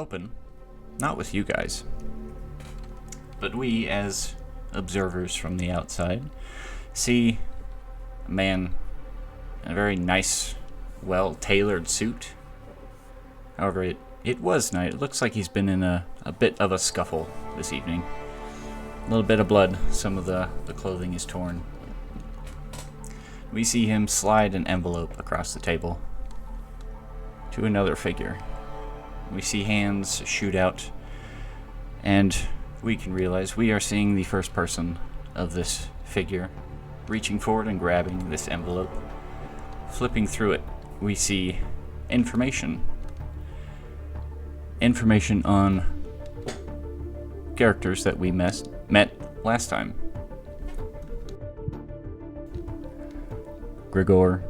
open, not with you guys, but we, as observers from the outside, see a man in a very nice, well-tailored suit. However, it was night. It looks like he's been in a bit of a scuffle this evening. A little bit of blood. Some of the clothing is torn. We see him slide an envelope across the table to another figure. We see hands shoot out, and we can realize we are seeing the first person of this figure reaching forward and grabbing this envelope. Flipping through it, we see information. Information on characters that we met last time. Gregor,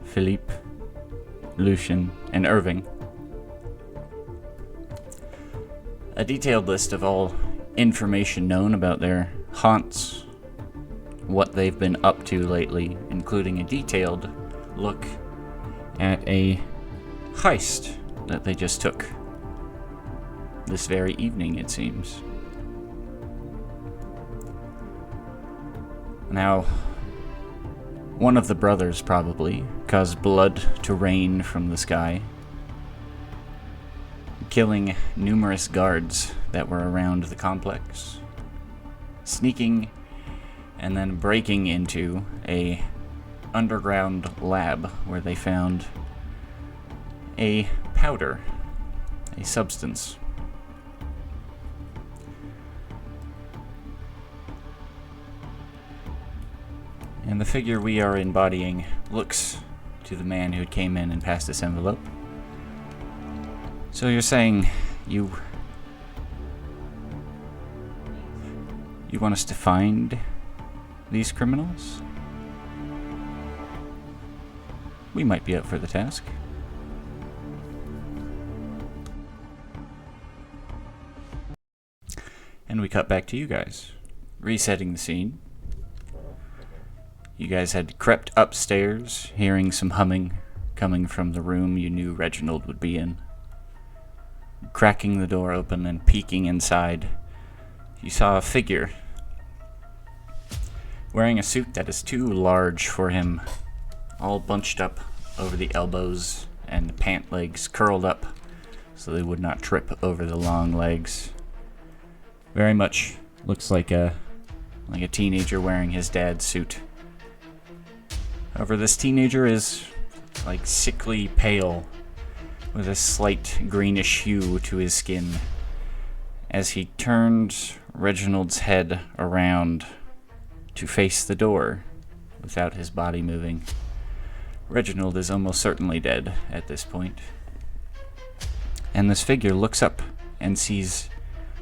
Philippe, Lucian, and Irving. A detailed list of all information known about their haunts, what they've been up to lately, including a detailed look at a heist that they just took this very evening, it seems. Now, one of the brothers probably caused blood to rain from the sky, killing numerous guards that were around the complex, sneaking and then breaking into a underground lab where they found a powder, a substance. And the figure we are embodying looks to the man who came in and passed this envelope. So you're saying you want us to find these criminals? We might be up for the task. And we cut back to you guys, resetting the scene. You guys had crept upstairs, hearing some humming coming from the room you knew Reginald would be in. Cracking the door open and peeking inside, you saw a figure wearing a suit that is too large for him, all bunched up over the elbows and the pant legs curled up so they would not trip over the long legs. Very much looks like a teenager wearing his dad's suit. However, this teenager is like sickly pale, with a slight greenish hue to his skin. As he turned Reginald's head around to face the door without his body moving. Reginald is almost certainly dead at this point. And this figure looks up and sees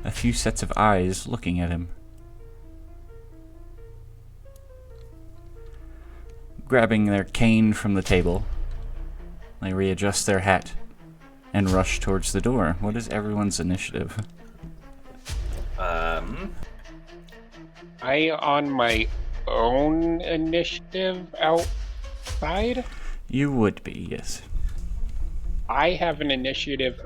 a few sets of eyes looking at him. Grabbing their cane from the table, they readjust their hat and rush towards the door. What is everyone's initiative? I on my own initiative outside? You would be, yes. I have an initiative.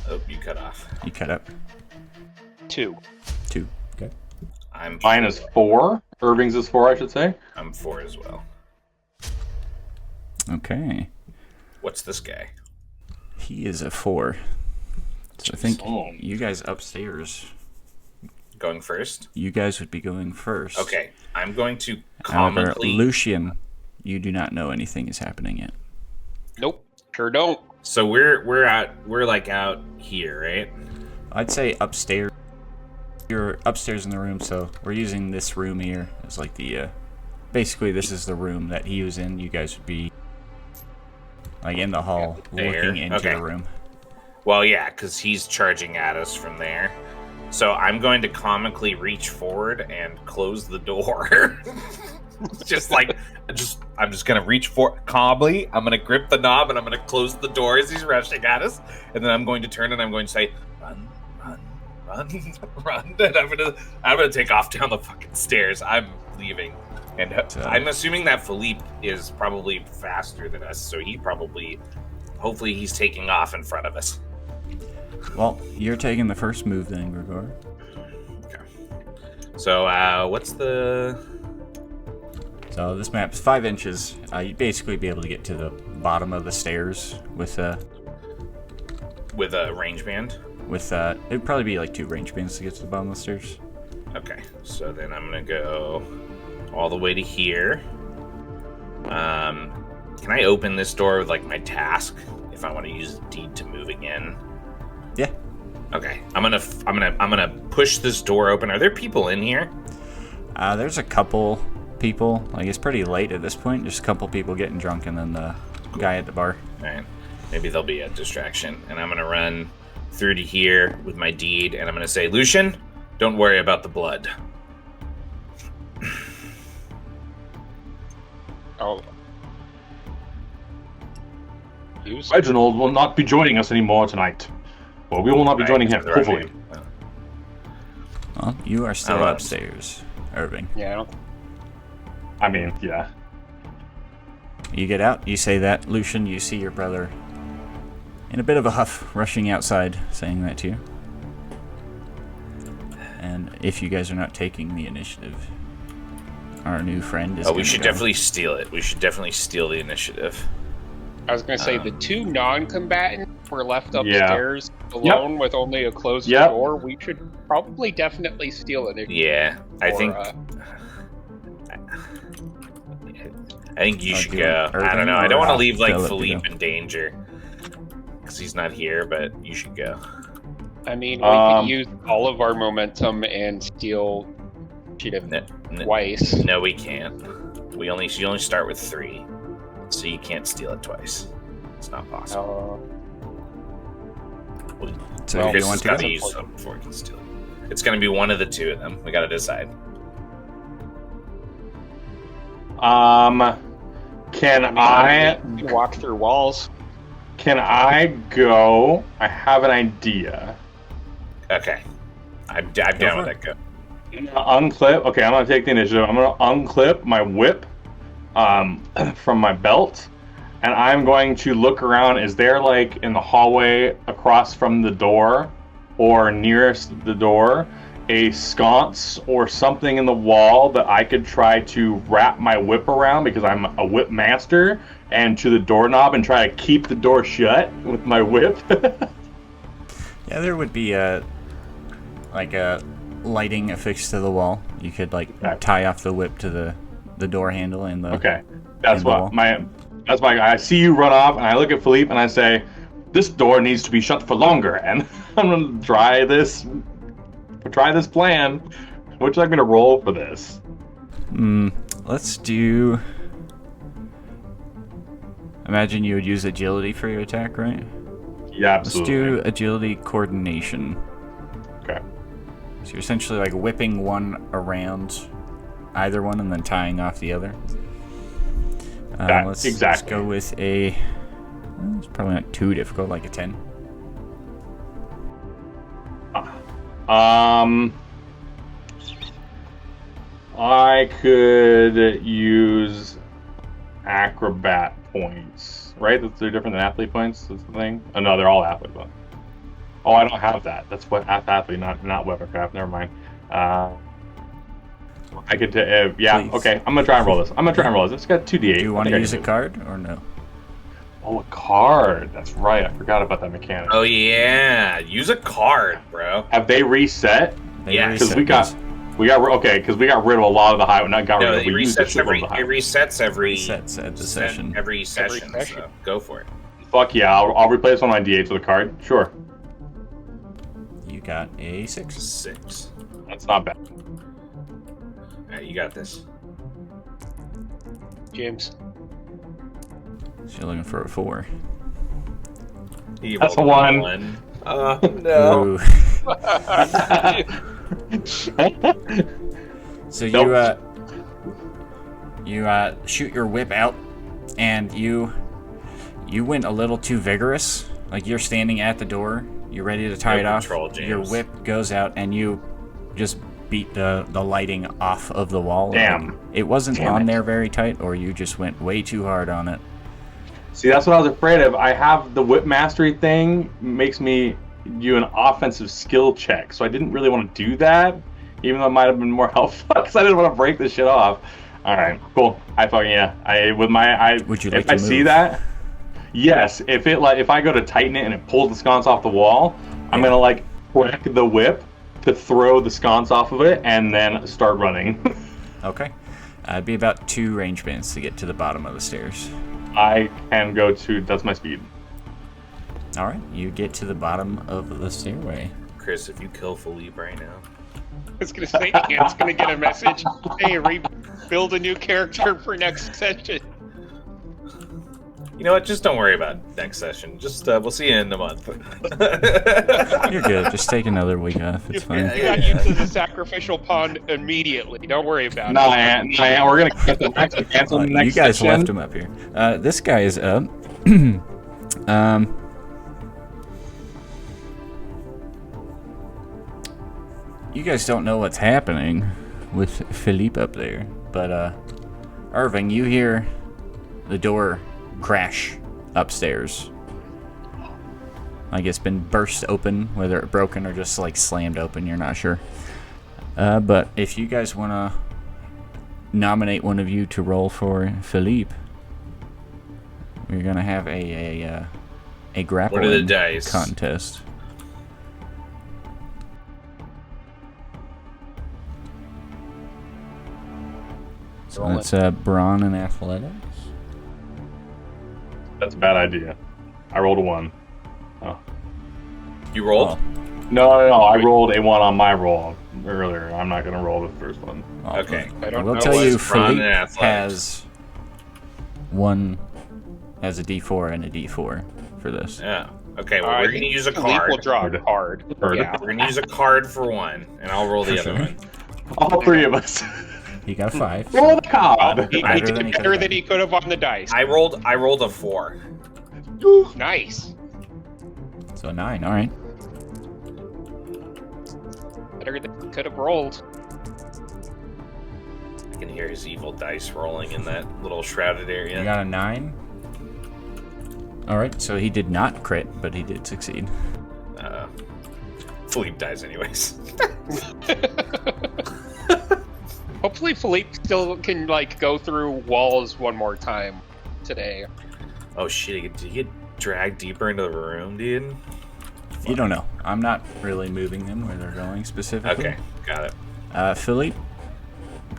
Oh, you cut off. You cut up. 2. 2. Okay. Mine is 4. Irving's is 4, I should say. I'm 4 as well. Okay. What's this guy? He is a 4. So I think Oh. you guys upstairs, Going first? you guys would be going first. Okay, I'm going to However, comically... Lucian, you do not know anything is happening yet. Nope, sure don't. So we're like out here, right? I'd say upstairs. You're upstairs in the room, so we're using this room here as like the, basically this is the room that he was in. You guys would be like in the hall looking into Okay. the room. Well, yeah, because he's charging at us from there. So I'm going to comically reach forward and close the door. I'm just gonna reach for calmly. I'm gonna grip the knob and I'm gonna close the door as he's rushing at us. And then I'm going to turn and I'm going to say, "Run, run, run, run!" And I'm gonna take off down the fucking stairs. I'm leaving, and I'm assuming that Philippe is probably faster than us, so he probably hopefully he's taking off in front of us. Well, you're taking the first move then, Gregor. Okay. So, what's the... So this map's 5 inches. You'd basically be able to get to the bottom of the stairs with a range band? It'd probably be like 2 range bands to get to the bottom of the stairs. Okay, so then I'm gonna go all the way to here. Can I open this door with like my task if I want to use the deed to move again? Yeah. Okay, I'm gonna push this door open. Are there people in here? There's a couple people. Like, it's pretty late at this point. Just a couple people getting drunk, and then the guy at the bar. All right, maybe there'll be a distraction, and I'm gonna run through to here with my deed, and I'm gonna say, Lucian, don't worry about the blood. Oh. Reginald will not be joining us anymore tonight. Well, we will not be joining him, hopefully. Well, you are still Oh, upstairs, Irving. Yeah, I don't... I mean, yeah. You get out, you say that. Lucian, you see your brother in a bit of a huff rushing outside, saying that to you. And if you guys are not taking the initiative, our new friend is we should definitely steal it. We should definitely steal the initiative. I was going to say, the 2 non-combatants were left upstairs alone with only a closed door. We should probably definitely steal it. Yeah, I think you should go. I don't know. I don't want to leave like Philippe in danger because he's not here, but you should go. I mean, we could use all of our momentum and steal initiative twice. No, we can't. You only start with 3, so you can't steal it twice. It's not possible. So Chris you want has to to use them before he can steal it. It's going to be one of the 2 of them. We got to decide. Can I walk through walls? Can I go? I have an idea. Okay. I'm down with that. Go. I'm gonna unclip. Okay, I'm gonna take the initiative. I'm gonna unclip my whip from my belt, and I'm going to look around. Is there, like, in the hallway across from the door or nearest the door, a sconce or something in the wall that I could try to wrap my whip around, because I'm a whip master, and to the doorknob and try to keep the door shut with my whip? Yeah, there would be a lighting affixed to the wall. You could tie off the whip to the door handle and the That's why I see you run off, and I look at Philippe and I say, this door needs to be shut for longer, and I'm gonna try this plan. Which I'm gonna roll for this. Let's do... Imagine you would use agility for your attack, right? Yeah, absolutely. Let's do agility coordination. Okay. So you're essentially like whipping one around either one and then tying off the other. Let's go with a... It's probably not too difficult, like a 10. I could use acrobat points, right? They're different than athlete points. That's the thing. Oh no, they're all athlete points. Oh, I don't have that. That's what athlete, not weavercraft. Never mind. I could. Yeah. Please. Okay. I'm gonna try and roll this. It's got 2d8. Do you want to use a card or no? Oh, a card. That's right. I forgot about that mechanic. Oh yeah, use a card, bro. Have they reset? Yeah, because we got rid of a lot of the high. Not got rid of. It resets every at the session. Every session. So go for it. Fuck yeah! I'll replace one of my d8s with a card. Sure. You got a 6. 6. That's not bad. Alright, you got this. James. So you're looking for a 4. That's a 1. No. So you shoot your whip out, and you went a little too vigorous. Like, you're standing at the door, you're ready to tie it off. Your whip goes out, and you just beat the lighting off of the wall. Damn. Like, it wasn't on there very tight, or you just went way too hard on it. See, that's what I was afraid of. I have the whip mastery thing makes me do an offensive skill check, so I didn't really want to do that, even though it might have been more helpful because I didn't want to break this shit off. All right, cool. Would you like if to I move? see that, yes. If I go to tighten it and it pulls the sconce off the wall, I'm gonna like whack the whip to throw the sconce off of it and then start running. Okay. It'd be about 2 range bands to get to the bottom of the stairs. I can go to. That's my speed. All right, you get to the bottom of the stairway. Chris, if you kill Philippe right now. I was gonna say, Ian's gonna get a message. Hey, build a new character for next session. You know what? Just don't worry about next session. Just we'll see you in a month. You're good. Just take another week off. It's fine. You got you to the sacrificial pond immediately. Don't worry about it. Nah, we're gonna cancel the next You guys session. left him up here. This guy is up. You guys don't know what's happening with Philippe up there, but Irving, you hear the door crash upstairs. Like it's been burst open, whether it broken or just like slammed open, you're not sure. But if you guys want to nominate one of you to roll for Philippe, we're gonna have a grappling What are the dice? contest. So that's brawn and athletics. That's a bad idea. I rolled a 1. Oh. You rolled? Oh, No, I rolled a 1 on my roll earlier. I'm not gonna roll the first one. oh, Okay. I I don't will know tell what's you, brawn and Philippe athletics. has a D4 and a D4 for this. Yeah. Okay, well, we're going to use a Philippe card. will draw a card. Yeah. We're going to use a card for one, and I'll roll the other one. All 3 of us. He got a 5. Roll the card. He Better did than he better could've than he could have on the dice. I rolled a 4. Nice. So 9, alright. Better than he could have rolled. I can hear his evil dice rolling in that little shrouded area. You got a 9. Alright, so he did not crit, but he did succeed. Philippe dies anyways. Hopefully Philippe still can like go through walls one more time today. Oh shit, did he get dragged deeper into the room, dude? You don't know. I'm not really moving them where they're going specifically. Okay, got it. Philippe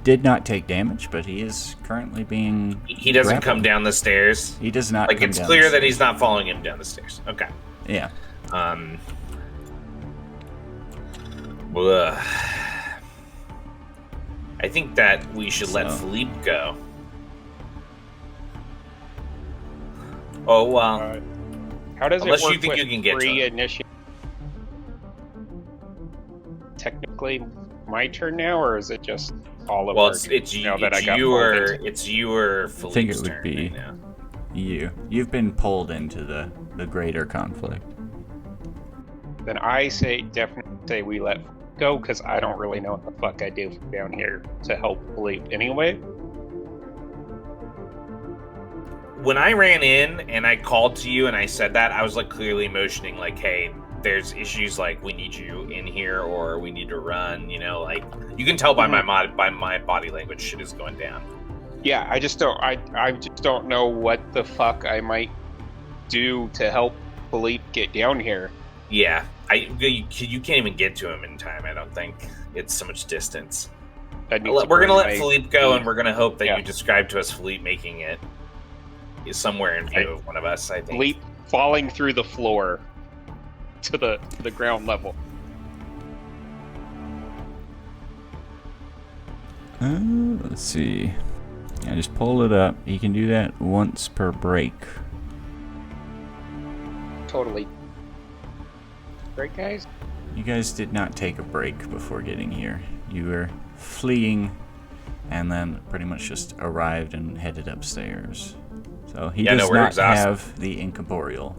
did not take damage, but he is currently being He doesn't grappled. come down the stairs. He does not Like, come it's down clear the that he's not following him down the stairs. Okay. Yeah. Ugh. I think that we should let So- Philippe go. Oh, well. How does Unless it work you think with you can get to free him. initiative? Technically, my turn now, or is it just all of Well, our it's you, now that I it's got you pulled or into- it's you or Philippe's would turn be- right now. You've been pulled into the greater conflict. Then I definitely say we let go, because I don't really know what the fuck I do down here to help Philippe anyway. When I ran in and I called to you and I said that, I was like clearly motioning like, hey, there's issues, like we need you in here or we need to run, you know, like you can tell by my body language shit is going down. Yeah, I just don't know what the fuck I might do to help Philippe get down here. Yeah, you can't even get to him in time, I don't think. It's so much distance. We're We're gonna let Philippe go, and we're gonna hope that Yeah. you describe to us Philippe making it is somewhere in view of one of us, I think. Philippe falling through the floor to the ground level. Let's see. I just pulled it up. You can do that once per break. Totally. Right, guys? You guys did not take a break before getting here. You were fleeing and then pretty much just arrived and headed upstairs. So he does we're not exhausted. have the incorporeal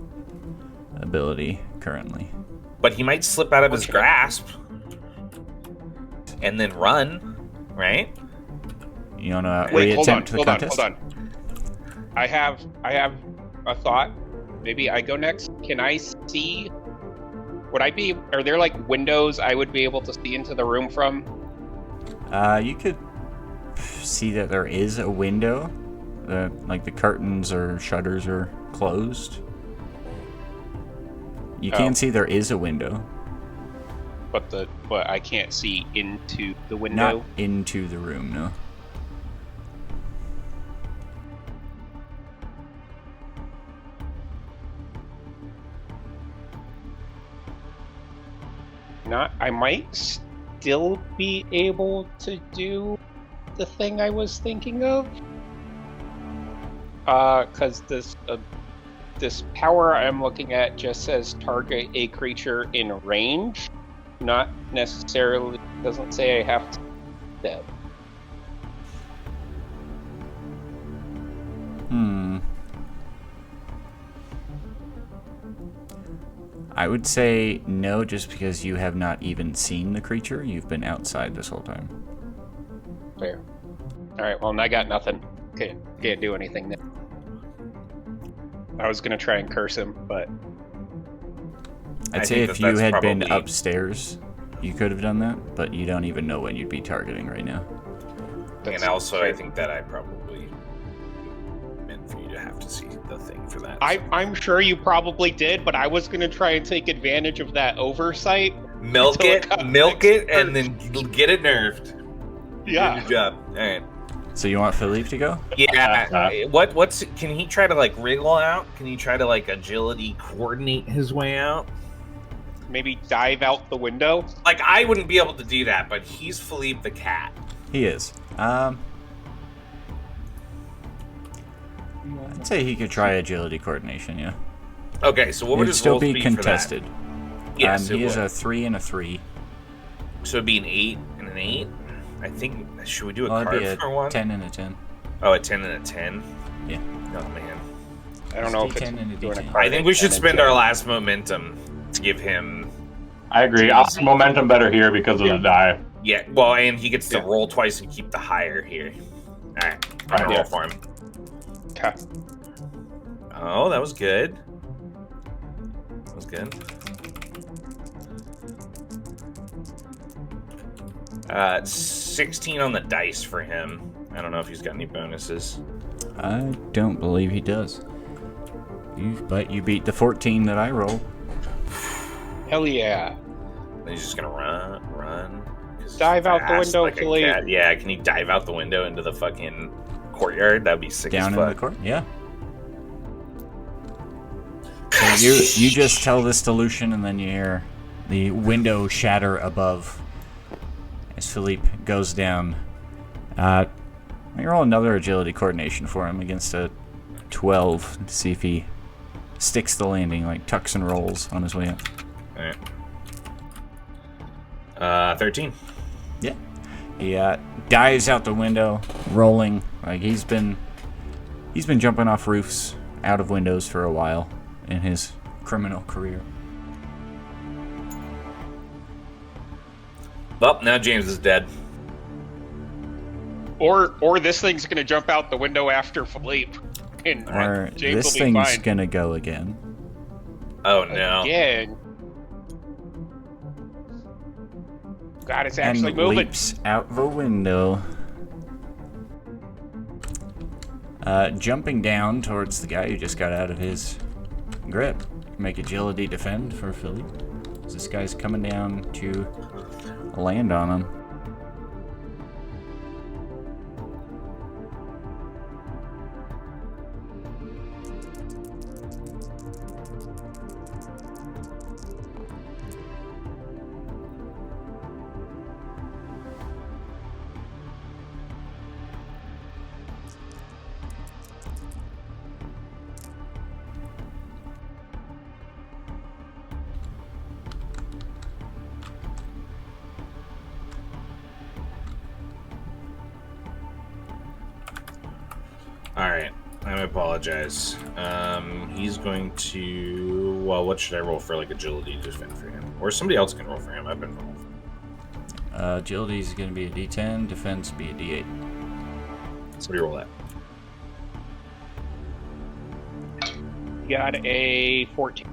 ability currently. But he might slip out of his grasp and then run, right? You want to Wait, hold on, reattempt the hold on, contest? hold on. I have a thought. Maybe I go next. Can I see? Are there like windows I would be able to see into the room from? You could see that there is a window. Like the curtains or shutters are closed. You can see there is a window. But I can't see into the window. Not into the room, no. I might still be able to do the thing I was thinking of. Because this power I'm looking at just says target a creature in range. Not necessarily, doesn't say I have to them. I would say no, just because you have not even seen the creature. You've been outside this whole time. Fair. Alright, well, I got nothing. Can't do anything then. I was gonna try and curse him, but... I'd say if you had been upstairs, you could have done that, but you don't even know what you'd be targeting right now. And also, I think that I probably meant for you to have to see the thing for that. I'm sure you probably did, but I was going to try and take advantage of that oversight. Milk it, and then get it nerfed. Yeah. Good job. All right. So you want Philippe to go? Yeah. Can he try to like wriggle out? Can he try to like agility coordinate his way out? Maybe dive out the window? Like, I wouldn't be able to do that, but he's Philippe the cat. He is. I'd say he could try agility coordination, yeah. Okay, so what would his still rolls be contested? Yes, he it is would. a 3 and a 3. So it'd be an 8 and an 8? I think, should we do a Well, card it'd be for a one? 10 and a 10. Oh, a 10 and a 10? Yeah. Oh, man. I don't know if it's D10 and a doing a D10. card I think we should 10 and spend 10. our last momentum to give him... I agree. Momentum better here because of the die. Yeah, well, and he gets to roll twice and keep the higher here. Alright, I'm gonna roll for him. Okay. Oh, that was good. That was good. 16 on the dice for him. I don't know if he's got any bonuses. I don't believe he does. But you beat the 14 that I rolled. Hell yeah. And he's just gonna run. Dive out the window, like Philippe. Yeah, can he dive out the window into the fucking courtyard? That'd be sick Down as in fuck. the court? Yeah. So you just tell this to Lucian, and then you hear the window shatter above as Philippe goes down. Let me roll another agility coordination for him against a 12 to see if he sticks the landing, like tucks and rolls on his way up. Alright. 13. Yeah. He dives out the window, rolling. Like he's been jumping off roofs, out of windows for a while in his criminal career. Well, now James is dead. Or this thing's gonna jump out the window after Philippe. And Or James this will be thing's fine. gonna go again. Oh no. Again. God, it's And actually moving. leaps out the window. Jumping down towards the guy who just got out of his grip. Make agility defend for Philippe. This guy's coming down to land on him. Alright, I apologize. He's going to... Well, what should I roll for, like, agility to defend for him? Or somebody else can roll for him. I've been rolling for him. Agility is going to be a D10, defense be a D8. So what do you roll at? Got a 14.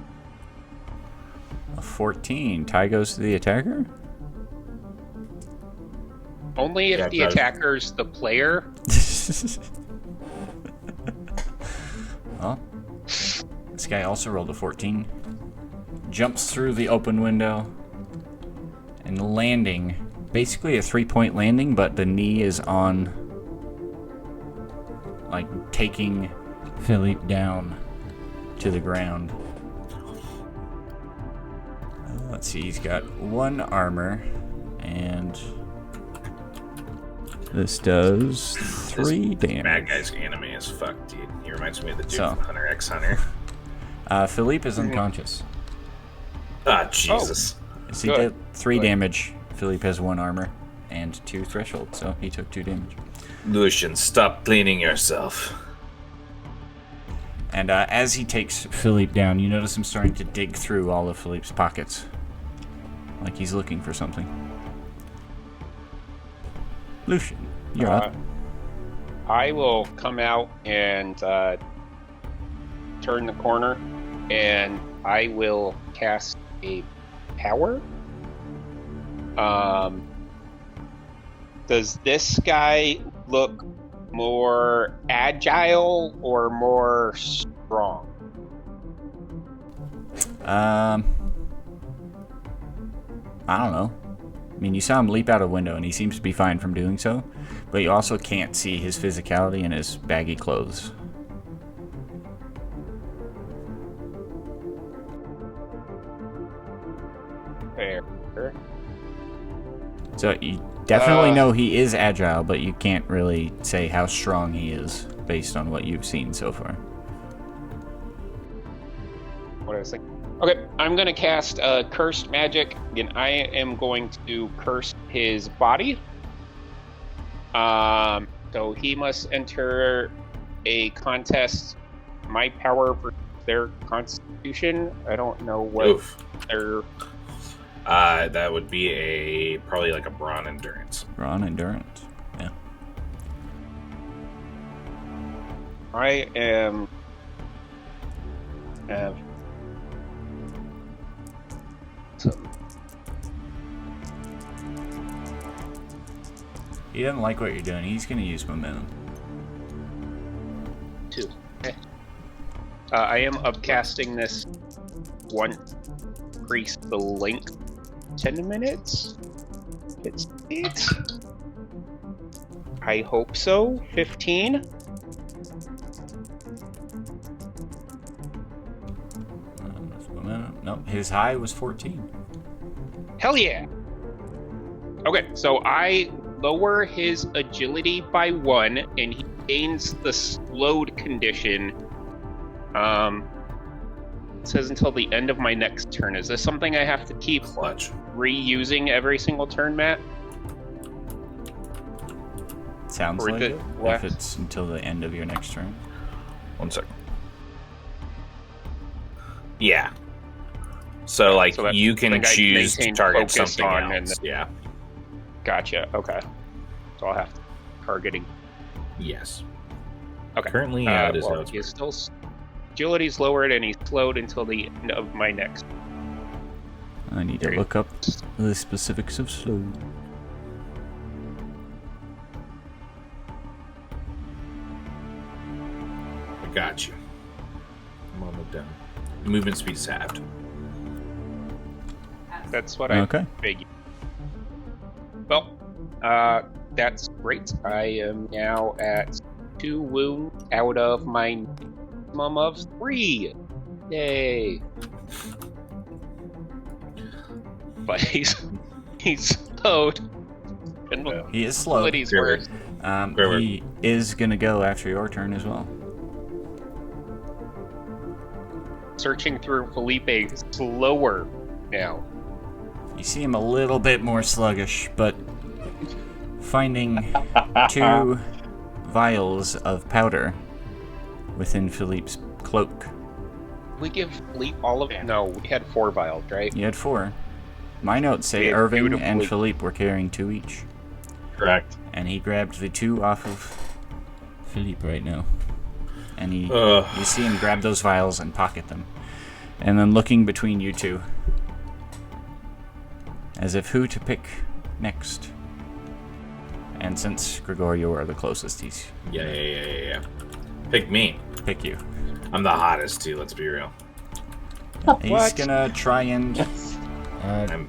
A 14. Tie goes to the attacker? Only if Yeah, the it does. attacker's the player. Well, this guy also rolled a 14. Jumps through the open window and landing. Basically a 3-point landing, but the knee is on, like, taking Philippe down to the ground. Let's see, he's got 1 armor, and this does 3 damage. Bad guy's anime as fuck, dude. He reminds me of the dude So. from Hunter x Hunter. Philippe is unconscious. Ah, Jesus. So he Good. did 3 Good. damage. Philippe has 1 armor and 2 threshold, so he took 2 damage. Lucian, stop cleaning yourself. And as he takes Philippe down, you notice him starting to dig through all of Philippe's pockets. Like he's looking for something. Lucian, you're up. I will come out and turn the corner, and I will cast a power. Does this guy look more agile or more strong? I don't know. I mean, you saw him leap out a window, and he seems to be fine from doing so. But you also can't see his physicality in his baggy clothes. Fair. So you definitely know he is agile, but you can't really say how strong he is based on what you've seen so far. What I was thinking. Okay, I'm going to cast Cursed Magic, and I am going to curse his body. So he must enter a contest. My power for their constitution. I don't know what Oof. their. That would be probably like a brawn endurance. Brawn endurance. Yeah. I am. Have some. He doesn't like what you're doing. He's going to use momentum. 2. Okay. I am upcasting this one. Increase the length 10 minutes. It's 8. I hope so. 15. Nope, his high was 14. Hell yeah. Okay, so I lower his agility by 1, and he gains the slowed condition. It says until the end of my next turn. Is this something I have to keep Clutch. reusing every single turn, Matt? Sounds Or like the it. If left. it's until the end of your next turn. 1 second. Yeah. So, like, So that- you can like I choose to maintain target focus something on else. Yeah. Gotcha. Okay. So I'll have to targeting. Yes. Okay. Currently, yeah, it is well, how it's he's still agility's lowered, and he's slowed until the end of my next. I need to Great. look up the specifics of slow. I got you. I'm on the down. Movement speed's halved. That's what I Okay. figured. Well, that's great. I am now at 2 wounds out of my minimum of 3. Yay! But he's slowed. And He is slow. ability's Very worse. Very He is going to go after your turn as well. Searching through Felipe slower now. You see him a little bit more sluggish, but finding 2 vials of powder within Philippe's cloak. We give Felipe all of it. No, we had 4 vials, right? You had 4. My notes say Yeah, Irving beautifully. and Philippe were carrying 2 each. Correct. And he grabbed the 2 off of Philippe right now. and you see him grab those vials and pocket them. And then looking between you two, as if who to pick next. And since, Grigor, you are the closest, he's... Yeah. Pick me. Pick you. I'm the hottest, too, let's be real. He's gonna try and...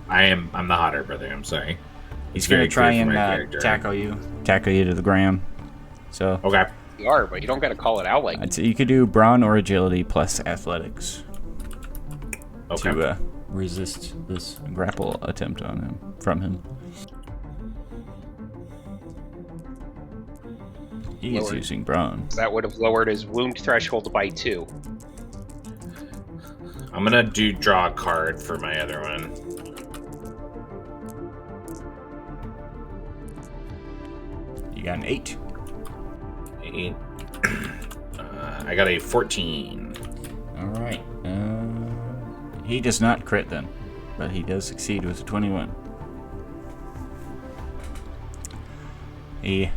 I'm the hotter brother, I'm sorry. He's gonna try and tackle you to the ground. So... Okay. You are, but you don't gotta call it out like... I'd say you could do brawn or agility plus athletics. Okay. To resist this grapple attempt on him from him. He is using brawn. That would have lowered his wound threshold by 2. I'm gonna draw a card for my other one. You got an 8. 8. I got a 14. Alright. He does not crit then, but he does succeed with a 21. He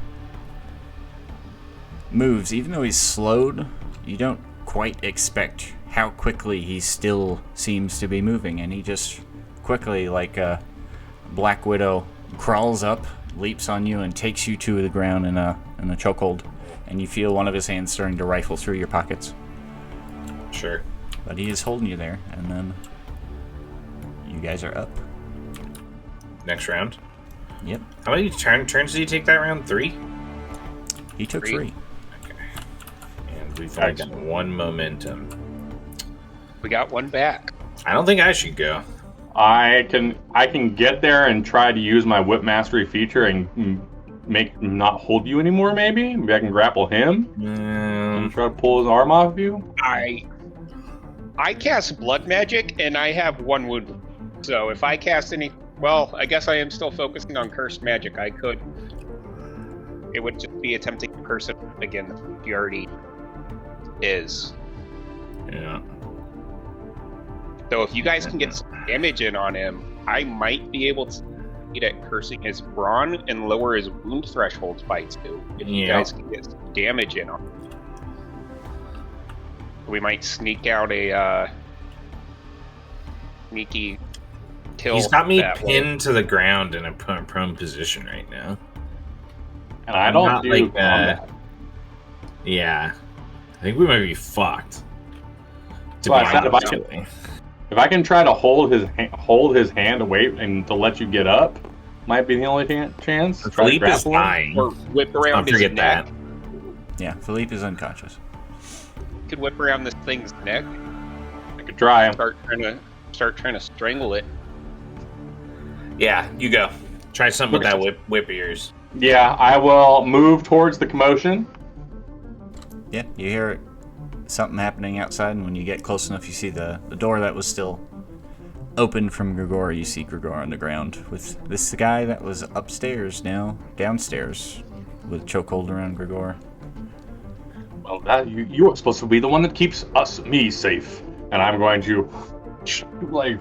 moves, even though he's slowed, you don't quite expect how quickly he still seems to be moving, and he just quickly, like a Black Widow, crawls up, leaps on you, and takes you to the ground in a chokehold, and you feel one of his hands starting to rifle through your pockets. Sure. But he is holding you there, and then you guys are up. Next round? Yep. How many turns did he take that round? 3? He took 3. Okay. And we've only got 1 momentum. We got 1 back. I don't think I should go. I can get there and try to use my whip mastery feature and make him not hold you anymore, maybe? Maybe I can grapple him and try to pull his arm off of you? I cast blood magic, and I have 1 wound. So if I cast any... Well, I guess I am still focusing on cursed magic. I could... It would just be attempting to curse it again. He already is. Yeah. So if you guys can get some damage in on him, I might be able to get at cursing his brawn and lower his wound thresholds by 2. If you guys can get some damage in on him. We might sneak out a sneaky kill. He's got me that pinned to the ground in a prone position right now. And I don't do like combat. Yeah. I think we might be fucked. So if I can try to hold his hand away and to let you get up, might be the only chance. Philippe is dying. Or whip around his neck. That. Yeah, Philippe is unconscious. Could whip around this thing's neck. I could try. Start trying to strangle it. Yeah, you go. Try something with that whip ears. Yeah, I will move towards the commotion. Yeah, you hear something happening outside, and when you get close enough, you see the door that was still open from Grigor. You see Grigor on the ground with this guy that was upstairs now downstairs with chokehold around Grigor. Well, you are supposed to be the one that keeps me safe, and I'm going to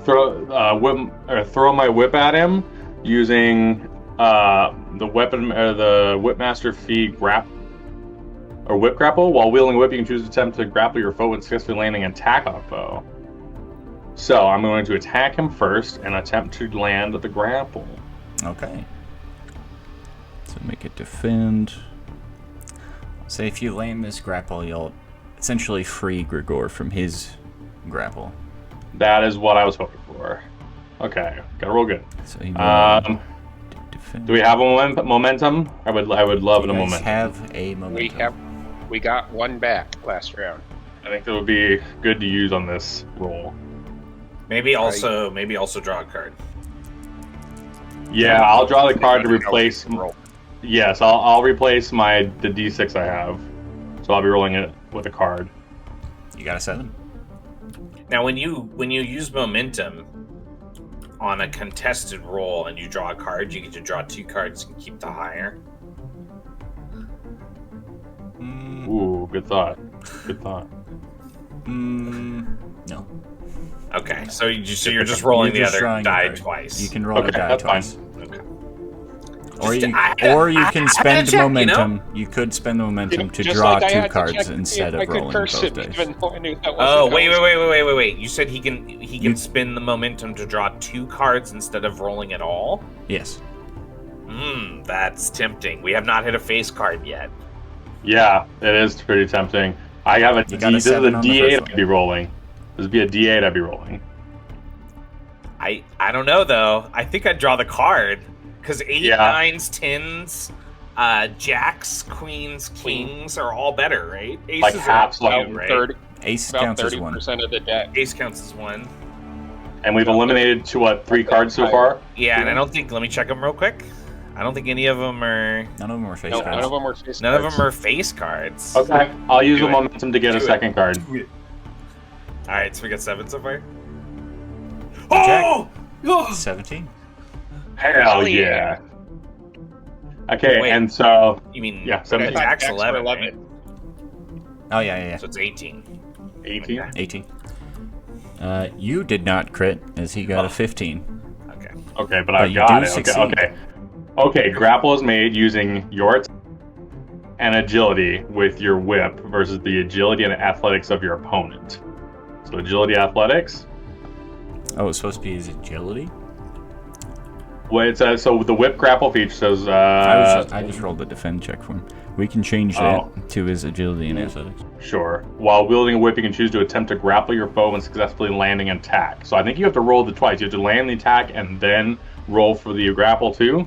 throw my whip at him using the whipmaster feat whip grapple. While wielding a whip, you can choose to attempt to grapple your foe and successfully landing an attack on a foe. So I'm going to attack him first and attempt to land the grapple. Okay. So make it defend. So if you land this grapple, you'll essentially free Grigor from his grapple. That is what I was hoping for. Okay, got to roll good. So he do we have a momentum? I would love a momentum. Have a momentum. We got 1 back last round. I think that would be good to use on this roll. Maybe also draw a card. Yeah, I'll draw the card to replace. Yes, I'll replace the D6 I have. So I'll be rolling it with a card. You got a 7. Now, when you use momentum on a contested roll and you draw a card, you get to draw 2 cards and keep the higher. Ooh, good thought. Good thought. No. Okay, so you're just rolling the other die twice. You can roll the die twice. Okay. Or you, I can had to spend check, momentum. You could spend the momentum to Just draw like I 2 had to cards check instead if I of could rolling curse both him, dice. even though I knew that Oh, wasn't wait. You said he can spin the momentum to draw 2 cards instead of rolling at all? Yes. That's tempting. We have not hit a face card yet. Yeah, it is pretty tempting. I have a You got a this is a 7 on the D8 first I'd one. be rolling. This would be a D8 I'd be rolling. I don't know though. I think I'd draw the card because 8, Yeah. 9s, 10s, jacks, queens, kings are all better, right? Aces Like are half, two, like right? 30, Ace about counts as 1. 30% of the deck. Ace counts as 1. And we've eliminated to what, 3 cards so far? Yeah, and I don't think. Let me check them real quick. I don't think any of them are. None of them were face No, cards. none of them were face None of cards. them are face cards. Okay, I'll use Do the it. momentum to get a Do it. second card. All right, so we got 7 so far. Jack. Oh! 17. Hell yeah. yeah. Okay, Wait. and so You mean Yeah, so the 17. jack's Jacks were 11, right? Oh, yeah. So it's 18. 18. 18. You did not crit, as he got a 15. Okay. Okay, but But I've you got do it. succeed. Okay, grapple is made using your attack and agility with your whip versus the agility and athletics of your opponent. So agility, athletics. Oh, it's supposed to be his agility? Well, it says so. The whip grapple feature says. I just rolled a defend check for him. We can change that Oh. to his agility and athletics. Sure. While wielding a whip, you can choose to attempt to grapple your foe and successfully landing an attack. So I think you have to roll the twice. You have to land the attack and then roll for the grapple too.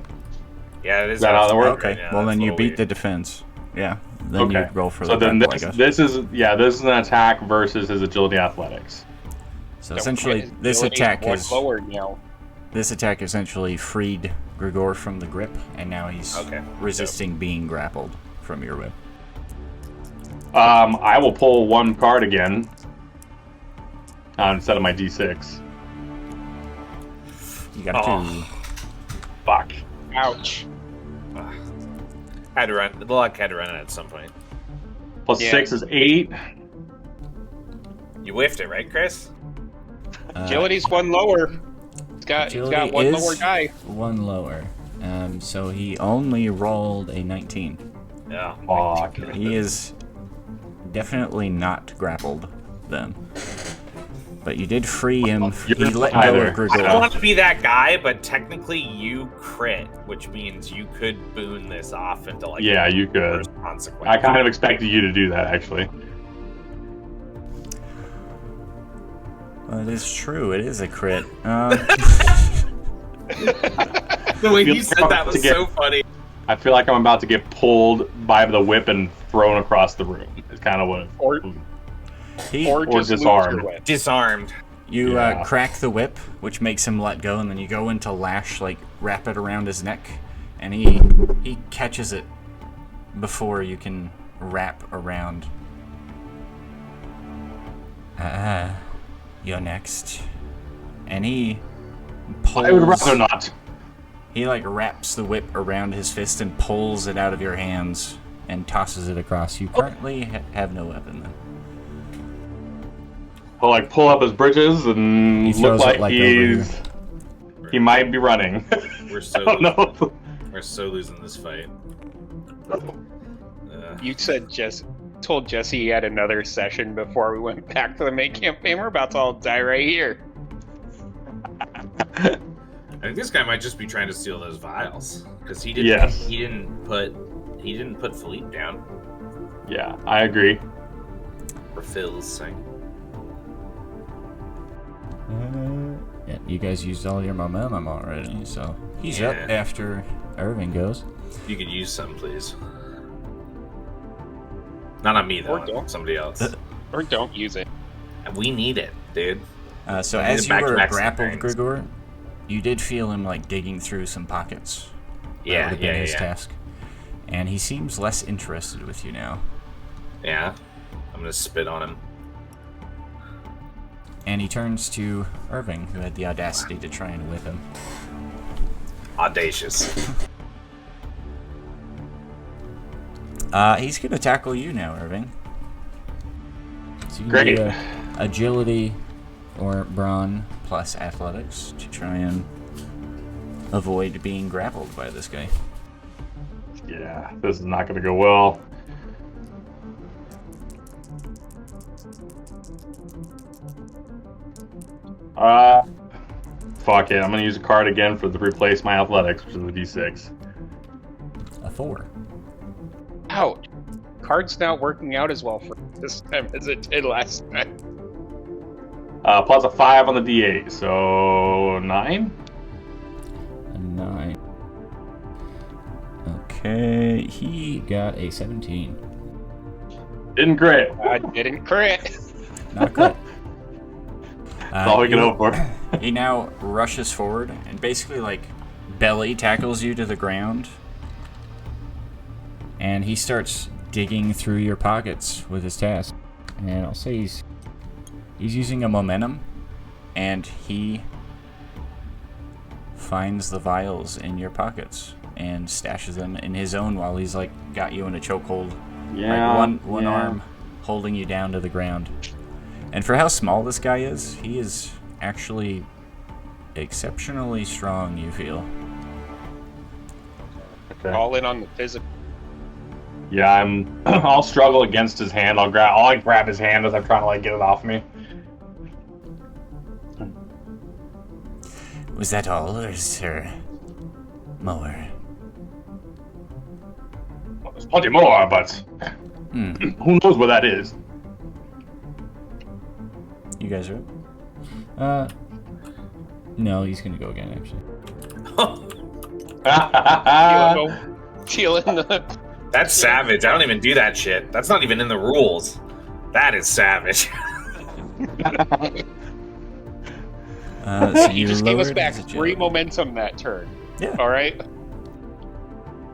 Yeah, it is. Is that how that works? Okay, well then you beat the defense. Yeah, then Okay. you roll for So the then grapple, I this guess. this is an attack versus his agility athletics. So essentially, His this ability's attack one is lower now. this attack essentially freed Grigor from the grip, and now he's Okay. resisting being grappled from your whip. I will pull 1 card again instead of my D6. You got a Oh. 2. Fuck. Ouch. Had to run. The luck had to run it at some point. Plus Yeah. 6 is 8. You whiffed it, right, Chris? Agility's one lower. He's got Agility one is lower die. 1 lower. So he only rolled a 19. Yeah. Fuck. He is definitely not grappled then. But you did free him. He You're let go either. of I don't Grigor. want to be that guy, but technically you crit, which means you could boon this off into like Yeah, you could. worst consequence. I kind of expected you to do that, actually. Well, it is true. It is a crit. The way feel you like said I'm that about was to get- so funny. I feel like I'm about to get pulled by the whip and thrown across the room. It's kind of what. Or he, or Or just lose disarmed. your whip. Disarmed. you Yeah. crack the whip, which makes him let go, and then you go into lash, like wrap it around his neck, and he catches it before you can wrap around. You're next. And he pulls. I would rather not. He like wraps the whip around his fist and pulls it out of your hands and tosses it across. You currently have no weapon then. He'll like pull up his bridges and He look throws it, like like, over he's. He might be running. We're so I don't know. we're so losing this fight. You said told Jesse he had another session before we went back to the main campaign. We're about to all die right here. I think this guy might just be trying to steal those vials because he didn't. Yes. He didn't put Philippe down Yeah, I agree. for Phil's sake. Yeah, you guys used all your momentum already, so he's up Yeah. after Irving goes. If you could use some, please. Not on me though. Or don't. On somebody else. Or don't use it. We need it, dude. So I need as a you were back-to-back grappled, experience. Grigor, you did feel him like digging through some pockets. That would Yeah, have been yeah, his yeah. task. And he seems less interested with you now. Yeah. I'm gonna spit on him. And he turns to Irving, who had the audacity to try and whip him. Audacious. He's gonna tackle you now, Irving. So you can Great. do agility or brawn plus athletics to try and avoid being grappled by this guy. Yeah, this is not going to go well. Fuck it. I'm going to use a card again to replace my athletics, which is a d6. A 4. Ouch. Card's not working out as well for this time as it did last time. Plus a 5 on the d8, so 9? A 9. Okay, he got a 17. Didn't crit. I didn't crit. Not good. That's all we can hope for. He now rushes forward and basically, like, belly tackles you to the ground. And he starts digging through your pockets with his task. And I'll say he's using a momentum, and he finds the vials in your pockets and stashes them in his own while he's, like, got you in a chokehold. Yeah. Like one arm holding you down to the ground. And for how small this guy is, he is actually exceptionally strong, you feel. Okay. All in on the physical. Yeah, I'll struggle against his hand. I'll grab his hand as I'm trying to like get it off me. Was that all, or is there more? Well, there's plenty more, but who knows where that is? You guys are up? No, he's gonna go again, actually. Chilling the... That's savage. I don't even do that shit. That's not even in the rules. That is savage. So You just gave us lowered back his 3 agility. momentum that turn. Yeah. All right.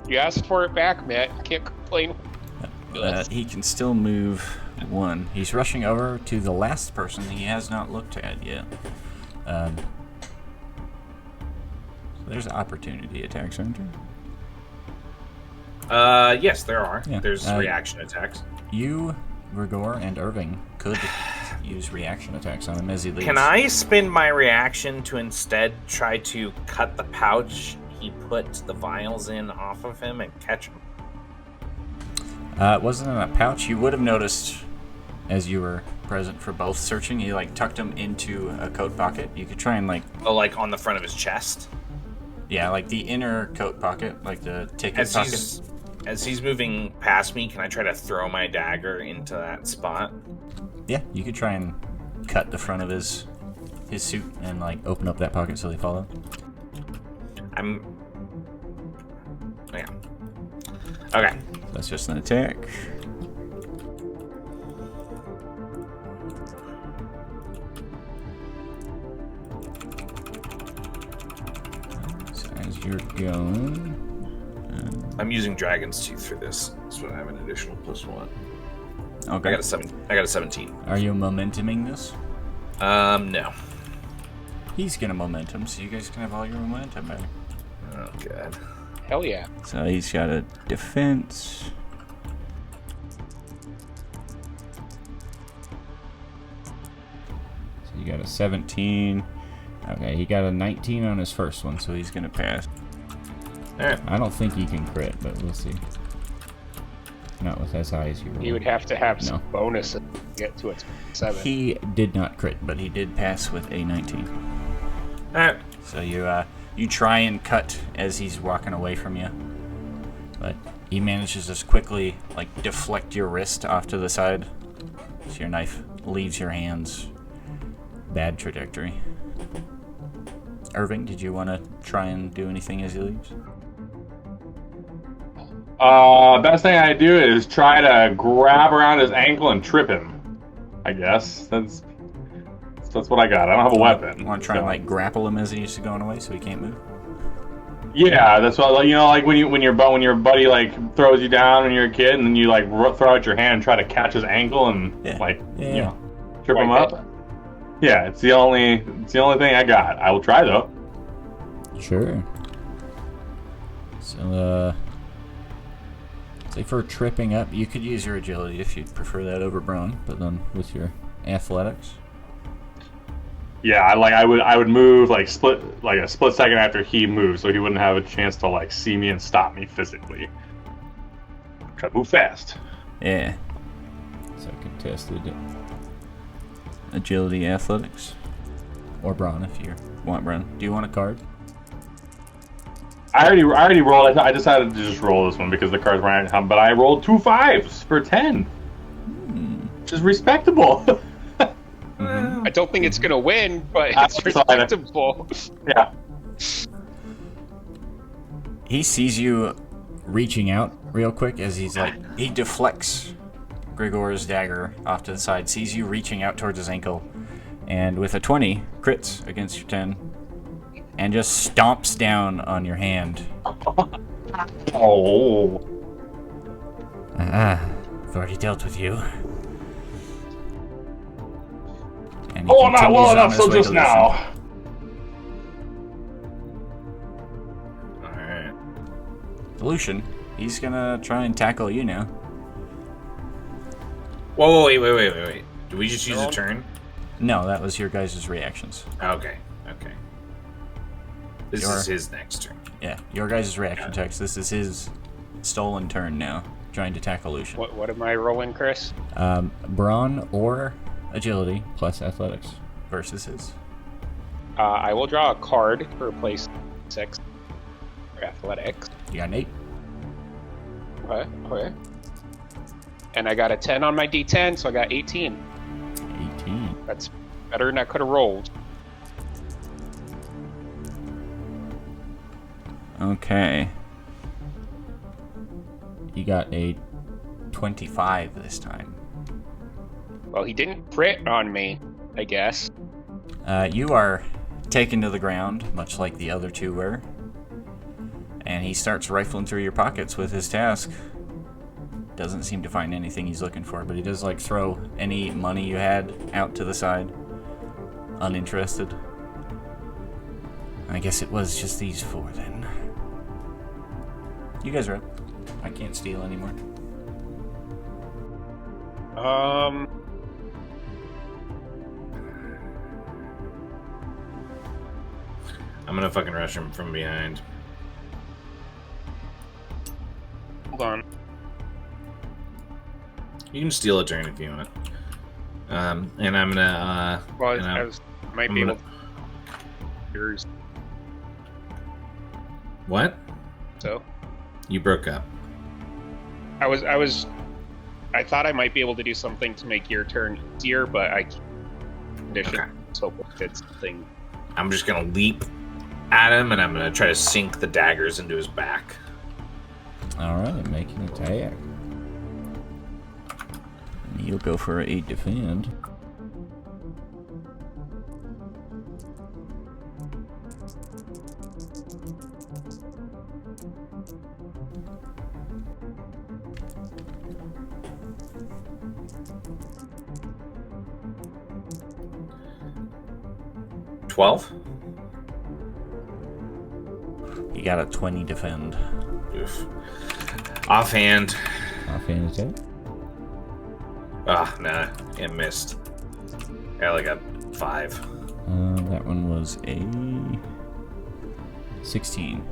You asked for it back, Matt. Can't complain. He can still move 1. He's rushing over to the last person he has not looked at yet. So there's opportunity attacks, aren't there? Yes, there are. Yeah. There's reaction attacks. You, Rigor, and Irving could use reaction attacks on him as he leaves. Can I spend my reaction to instead try to cut the pouch he put the vials in off of him and catch him? It wasn't in a pouch. You would have noticed as you were present for both searching. He like tucked them into a coat pocket. You could try and like... Oh, like on the front of his chest? Yeah, like the inner coat pocket, like the ticket pocket. As he's moving past me, can I try to throw my dagger into that spot? Yeah, you could try and cut the front of his suit and like open up that pocket so they fall out. Yeah. Okay. That's just an attack. So as you're going... I'm using Dragon's Tooth for this, so I have an additional +1. Okay. I got a 17. Are you momentuming this? No. He's gonna momentum, so you guys can have all your momentum back. Oh, God. Hell yeah. So he's got a defense. So you got a 17. Okay, he got a 19 on his first one, so he's gonna pass. Alright. I don't think he can crit, but we'll see. Not with as high as you roll. You would have to have some No. bonus to get to a 7. He did not crit, but he did pass with a 19. Alright. So you try and cut as he's walking away from you, but he manages to quickly like deflect your wrist off to the side, so your knife leaves your hands. Bad trajectory. Irving, did you want to try and do anything as he leaves? Best thing I do is try to grab around his ankle and trip him. I guess that's what I got. I don't have a weapon. Want to try and like grapple him as he's going away so he can't move? Yeah, that's what like when your buddy like throws you down when you're a kid, and then you like throw out your hand and try to catch his ankle and trip him up. Yeah, it's the only thing I got. I will try though. Sure. So say for tripping up, you could use your agility if you'd prefer that over brawn, but then with your athletics. Yeah, I would move like a split second after he moves, so he wouldn't have a chance to like see me and stop me physically. Try to move fast. Yeah. So contested agility, athletics, or brawn if you want brawn. Do you want a card? I already rolled. I decided to just roll this one because the cards weren't out. But I rolled 2 5s for 10, which is respectable. I don't think it's gonna win, but it's respectable. Yeah. He sees you reaching out real quick as he deflects Grigor's dagger off to the side, sees you reaching out towards his ankle, and with a 20, crits against your 10, and just stomps down on your hand. Oh. I've already dealt with you. And he Oh, not continues well on enough, his so way just to now. Alright. Lucian, he's gonna try and tackle you now. Whoa, wait. Did we just use a turn? No, that was your guys' reactions. Okay. This is his next turn. Yeah, your guys' reaction checks. This is his stolen turn now, trying to tackle Lucian. What am I rolling, Chris? Brawn or agility plus athletics versus his. I will draw a card for place 6 for athletics. You got an 8. Okay. And I got a 10 on my D10, so I got 18. 18. That's better than I could have rolled. Okay. You got a 25 this time. Well, he didn't crit on me, I guess. You are taken to the ground, much like the other two were. And he starts rifling through your pockets with his task. Doesn't seem to find anything he's looking for, but he does throw any money you had out to the side. Uninterested. I guess it was just these 4 then. You guys are up. I can't steal anymore. I'm gonna fucking rush him from behind. Hold on. You can steal a turn if you want. And I'm gonna Well, and I might be able to. Yours. What? So You broke up. I thought I might be able to do something to make your turn easier, but I can't. Condition. Okay. So if it's something. I'm just gonna leap at him and I'm gonna try to sink the daggers into his back. Alright, make an attack. You'll go for a defend. $12? You got a 20 defend. Oof. Offhand. Offhand attack. Nah. It missed. I only got 5. That one was a 16.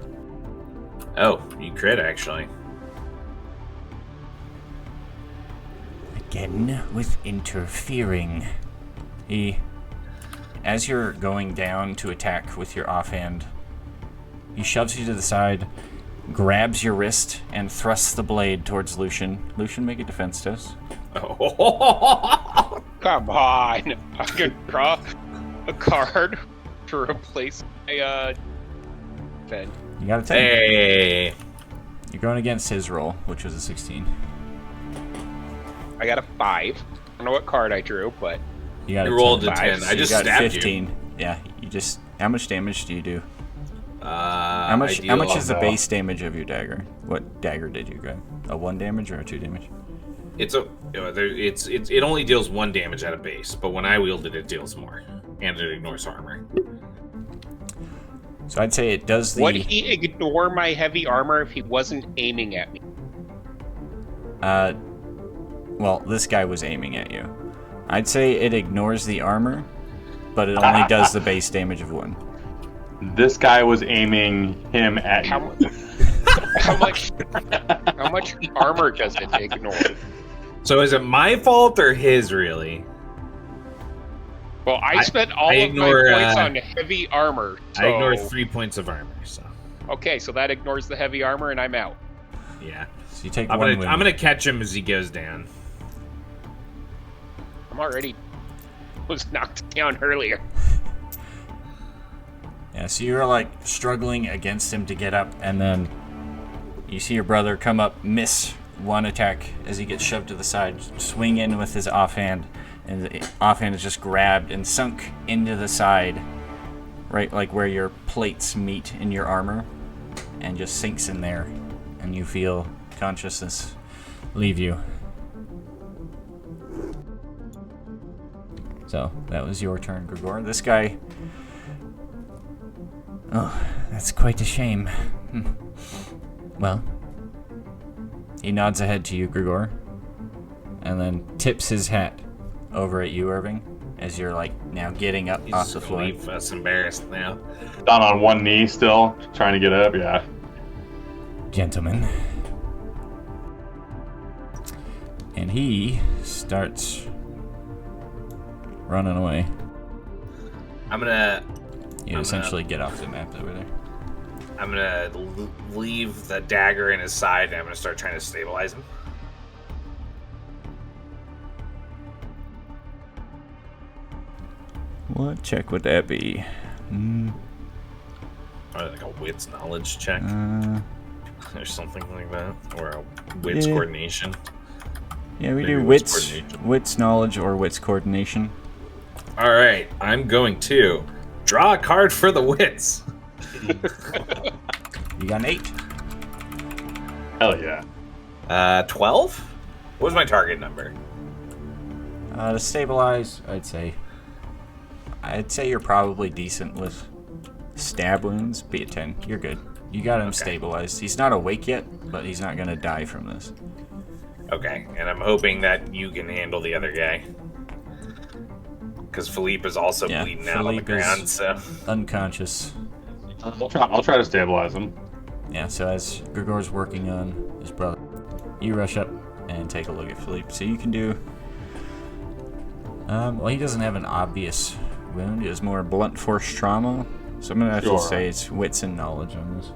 Oh, you crit actually. Again with interfering. As you're going down to attack with your offhand, he shoves you to the side, grabs your wrist, and thrusts the blade towards Lucian. Lucian, make a defense test. Oh. Come on! I could draw a card to replace my defend. You got a 10. Hey. You're going against his roll, which was a 16. I got a 5. I don't know what card I drew, but You got You a rolled 10. a 10. So I just you got stabbed 15. Yeah, you just. How much damage do you do? How How much is the base damage of your dagger? What dagger did you grab? A 1 damage or a 2 damage? It only deals 1 damage at a base, but when I wield it, it deals more, and it ignores armor. So I'd say it does the. would he ignore my heavy armor if he wasn't aiming at me? Well, this guy was aiming at you. I'd say it ignores the armor, but it only does the base damage of 1. This guy was aiming him at How, you. How much armor does it ignore? So is it my fault or his, really? Well, I spent all I of ignore, my points on heavy armor. So... I ignore 3 points of armor, so... Okay, so that ignores the heavy armor, and I'm out. Yeah. So you take I'm one gonna catch him as he goes down. I'm already... was knocked down earlier. Yeah, so you're like struggling against him to get up, and then you see your brother come up, miss one attack as he gets shoved to the side, swing in with his offhand, and the offhand is just grabbed and sunk into the side, right like where your plates meet in your armor, and just sinks in there, and you feel consciousness leave you. So that was your turn, Grigor. This guy... Oh, that's quite a shame. Well, he nods ahead to you, Grigor, and then tips his hat over at you, Irving, as you're like now getting up off the floor. Leave us embarrassed now. Down on one knee still, trying to get up, yeah. Gentlemen. And he starts running away. You essentially get off the map over there. I'm gonna leave the dagger in his side, and I'm gonna start trying to stabilize him. What check would that be? Or like a wits knowledge check, or something like that, or a wits coordination. Yeah, we Maybe do wits knowledge or wits coordination. All right, I'm going to draw a card for the wits. You got an 8. Hell yeah. 12? What was my target number? To stabilize, I'd say you're probably decent with stab wounds. Be a 10. You're good. You got him stabilized. He's not awake yet, but he's not gonna die from this. Okay, and I'm hoping that you can handle the other guy. Because Philippe is also bleeding out on the ground, so... unconscious. I'll try to stabilize him. Yeah, so as Grigor's working on his brother, you rush up and take a look at Philippe. So you can do... well, he doesn't have an obvious wound. He has more blunt force trauma. So I'm going to have to say it's wits and knowledge on this.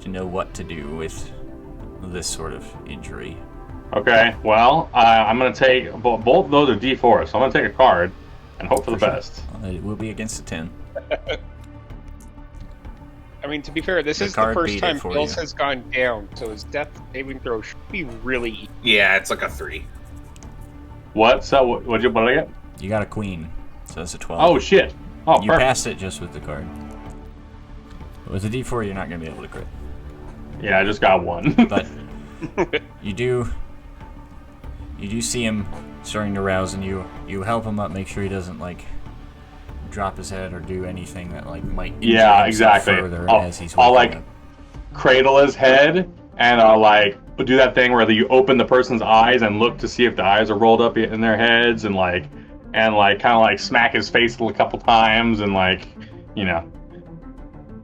To know what to do with this sort of injury. Okay, well, I'm going to take... Both of those are D4, so I'm going to take a card and hope for the best. It will be against a 10. I mean, to be fair, this is the first time Bills has gone down, so his death saving throw should be really easy. Yeah, it's like a 3. What? So, what did I get? You got a queen, so it's a 12. Oh, shit. Oh, you passed it just with the card. With a D4, you're not going to be able to crit. Yeah, I just got 1. But you do see him starting to rouse, and you help him up, make sure he doesn't, like, drop his head or do anything that, like, might injure himself further as he's I'll waking like, up. Cradle his head, and I'll, like, do that thing where you open the person's eyes and look to see if the eyes are rolled up in their heads, and kind of like smack his face a couple times, and like, you know,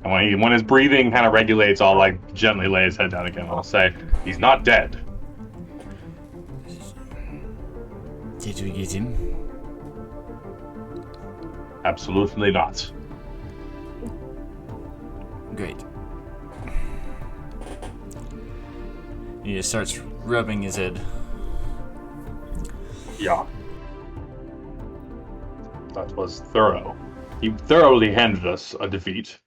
and when his breathing kind of regulates, I'll like gently lay his head down again. I'll say, he's not dead. Did we get him? Absolutely not. Great. He just starts rubbing his head. Yeah. That was thorough. He thoroughly handed us a defeat.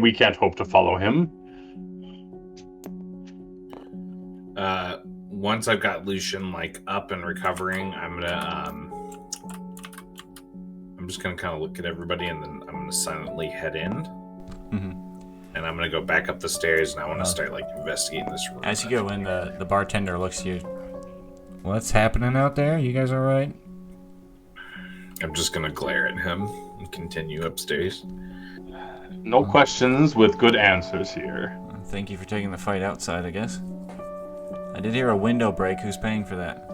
We can't hope to follow him. Once I've got Lucian like up and recovering, I'm just gonna kind of look at everybody, and then I'm gonna silently head in. Mm-hmm. And I'm gonna go back up the stairs, and I want to start like investigating this room. As you go in, the bartender looks at you. What's happening out there? You guys all right? I'm just gonna glare at him and continue upstairs. No questions with good answers here. Thank you for taking the fight outside, I guess. I did hear a window break. Who's paying for that?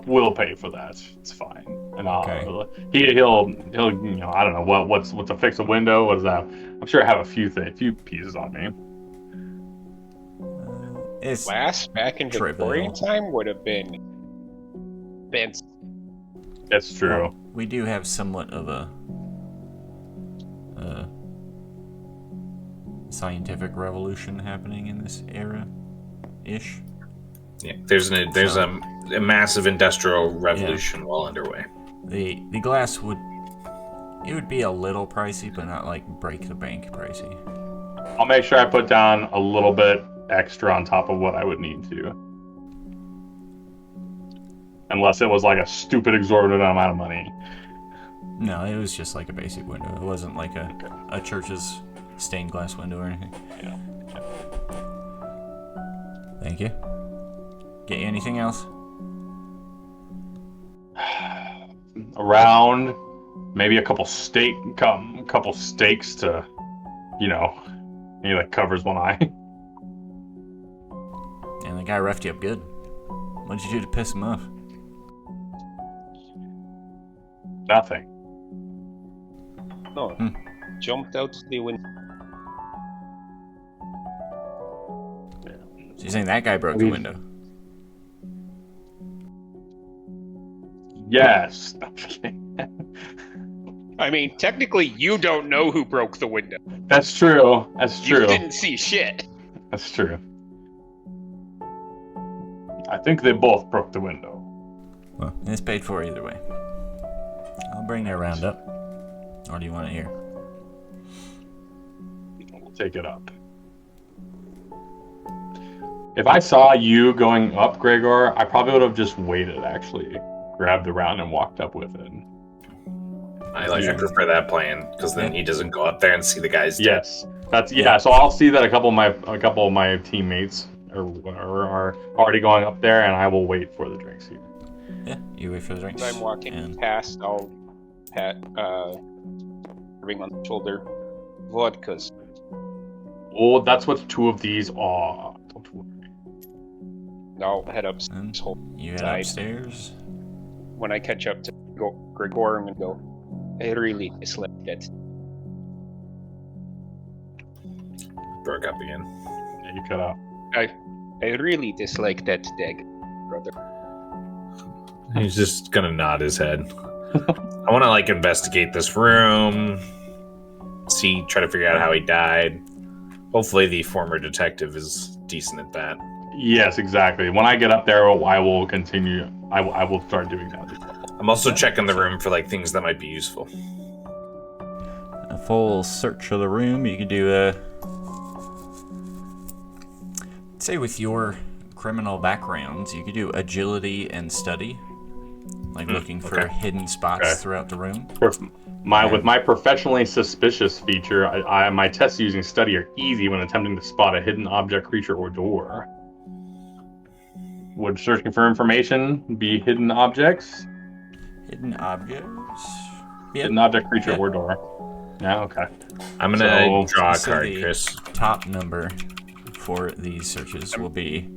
We'll pay for that. It's fine. And Okay. he'll you know, I don't know what's to fix a window. What is that? I'm sure I have a few pieces on me. It's Glass back in trivial. Victorian time would have been fancy. That's true. Well, we do have somewhat of a scientific revolution happening in this era-ish. Yeah, there's a massive industrial revolution well underway. The glass would be a little pricey, but not like break the bank pricey. I'll make sure I put down a little bit extra on top of what I would need to. Unless it was like a stupid exorbitant amount of money. No, it was just like a basic window. It wasn't like a church's stained glass window or anything. Yeah. Thank you. Get you anything else? Around maybe a couple steaks to, you know, maybe that covers one eye. And the guy roughed you up good. What'd you do to piss him off? Nothing. No, jumped out the window. So you're saying that guy broke the window? Yes. I mean, technically, you don't know who broke the window. That's true. That's true. You didn't see shit. That's true. I think they both broke the window. Well, it's paid for either way. I'll bring their round up. Or do you want it here? We'll take it up. If I saw you going up, Gregor, I probably would have just waited, actually. Grabbed the round and walked up with it. I prefer that plan, because then he doesn't go up there and see the guys dead. Yes. So I'll see that a couple of my teammates are already going up there, and I will wait for the drinks here. Yeah, you wait for the drinks. As I'm walking past, I'll pat Irving on the shoulder. Vodkas. Oh, that's what 2 of these are. Don't worry. I'll head up. And you head side. upstairs. When I catch up to Gregor, I'm gonna go. I really dislike that. Broke up again. Yeah, you cut out. I really dislike that dag, brother. He's just gonna nod his head. I want to investigate this room, try to figure out how he died. Hopefully, the former detective is decent at that. Yes, exactly. When I get up there, I will continue. I will start doing that. I'm also checking the room for things that might be useful. A full search of the room. You could do say with your criminal backgrounds, you could do agility and study, looking for hidden spots throughout the room. With my professionally suspicious feature, my tests using study are easy when attempting to spot a hidden object, creature, or door. Would searching for information be hidden objects? Hidden objects? Hidden object, creature, or door. Yeah, okay. I'm gonna draw a card, Chris. Top number for these searches will be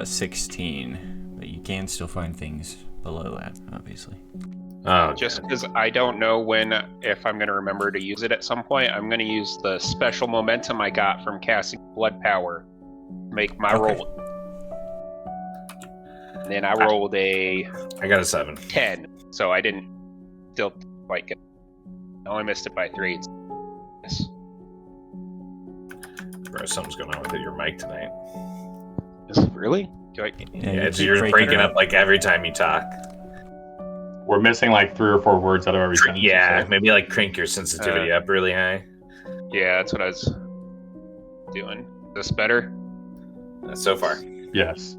16, but you can still find things below that, obviously. Oh, just because I don't know if I'm going to remember to use it at some point, I'm going to use the special momentum I got from casting Blood Power to make my roll. And then I rolled I got a 7. 10, so I didn't still quite get it. I only missed it by 3. Yes. Bro, something's going on with your mic tonight. Is it really? You're breaking up every time you talk. We're missing 3 or 4 words out of every sentence. Yeah, maybe crank your sensitivity up really high. Yeah, that's what I was doing. Is this better? So far. Yes.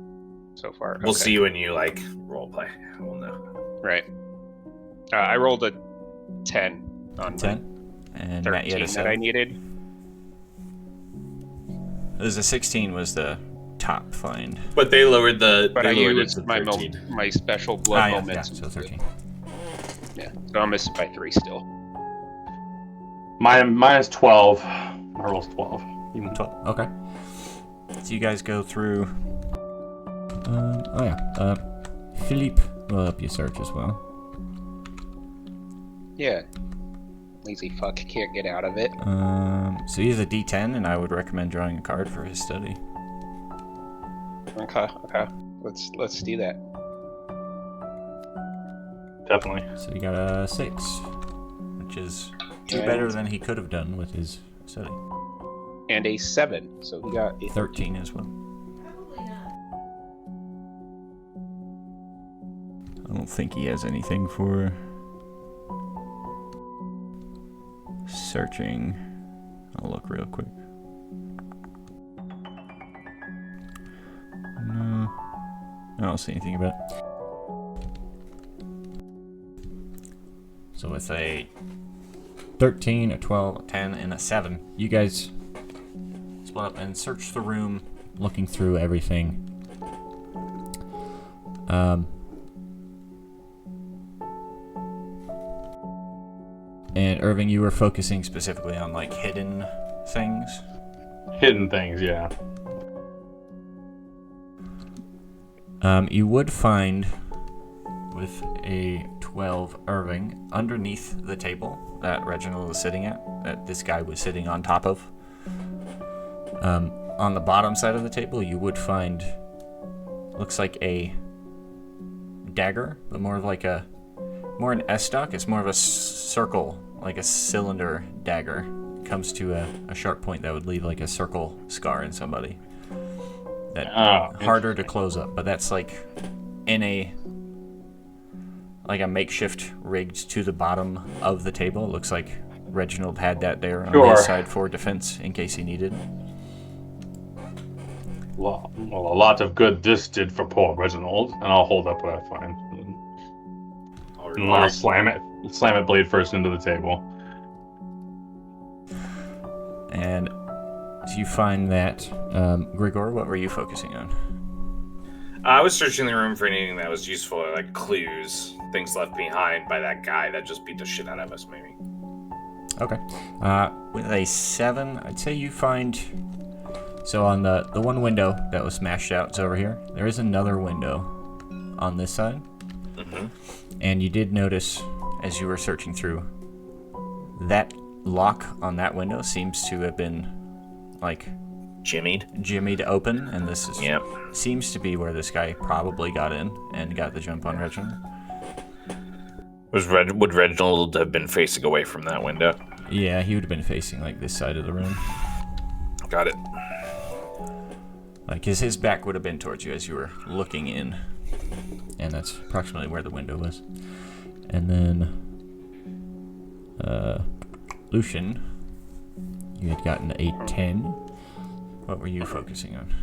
So far. We'll see when you role play. We'll know. Right. I rolled a 10 on 10, and 13 that I needed. It was a 16 was the top find. But they lowered the. But I used my special blood momentum. Yeah, so 13. Yeah, so I missed by 3 still. Mine is 12. My roll's 12. Even 12. Okay. So you guys go through. Philippe will help you search as well. Yeah. Lazy fuck can't get out of it. So he has a D10, and I would recommend drawing a card for his study. Okay. Let's do that. Definitely. So you got a 6, which is 2 better than he could have done with his study. And a 7, so he got a 13 as well. I don't think he has anything for searching. I'll look real quick. No, I don't see anything about it. So with a 13, a 12, a 10, and a 7, you guys split up and search the room, looking through everything. And Irving, you were focusing specifically on like hidden things. Hidden things, yeah. You would find with a 12 Irving underneath the table that Reginald was sitting at, that this guy was sitting on top of. On the bottom side of the table, you would find, looks like a dagger, but more an S-stock. It's more of a circle, like a cylinder dagger. It comes to a sharp point that would leave like a circle scar in somebody. That harder to close up, but that's like in a makeshift rigged to the bottom of the table. It looks like Reginald had that there on his side for defense in case he needed. Well, a lot of good this did for poor Reginald, and I'll hold up what I find. And I'll slam it blade first into the table. And so you find that, Grigor, what were you focusing on? I was searching the room for anything that was useful, like clues, things left behind by that guy that just beat the shit out of us, maybe. Okay. With a 7, I'd say you find... So on the one window that was smashed out is over here. There is another window on this side. Mm-hmm. And you did notice, as you were searching through, that lock on that window seems to have been, like... Jimmied open, and this is seems to be where this guy probably got in and got the jump on Reginald. Would Reginald have been facing away from that window? Yeah, he would have been facing like this side of the room. Got it. Like his back would have been towards you as you were looking in, and that's approximately where the window was. And then, Lucian, you had gotten a 10. What were you focusing on?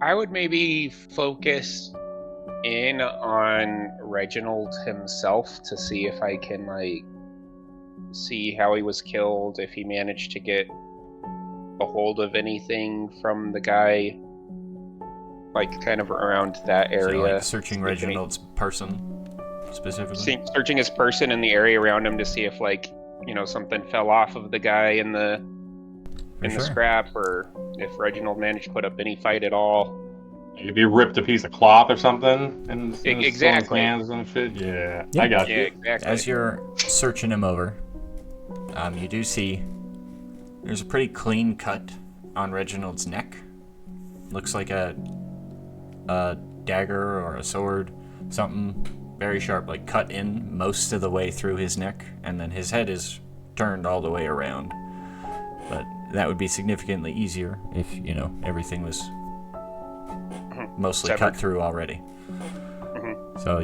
I would maybe focus in on Reginald himself to see if I can, like, see how he was killed, if he managed to get a hold of anything from the guy, like, kind of around that area. So, like, searching Reginald's person, specifically? Searching his person and the area around him to see if, like, you know, something fell off of the guy in the scrap, or if Reginald managed to put up any fight at all. If you ripped a piece of cloth or something in Exactly. hands and shit, I got you. Exactly. As you're searching him over, you do see there's a pretty clean cut on Reginald's neck. Looks like a dagger or a sword, something very sharp, like cut in most of the way through his neck, and then his head is turned all the way around. But that would be significantly easier if, you know, everything was mostly cut through already. Mm-hmm. So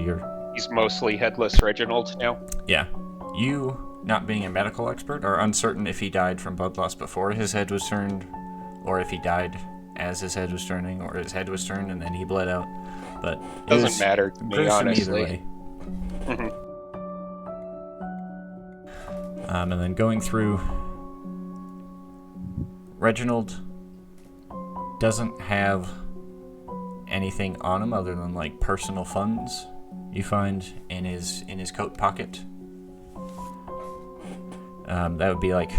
he's mostly headless Reginald now? Yeah. You, not being a medical expert, are uncertain if he died from blood loss before his head was turned, or if he died as his head was turning, or his head was turned and then he bled out. But it doesn't matter to me, honestly. Either way. And then going through, Reginald doesn't have anything on him other than like personal funds you find in his coat pocket. That would be like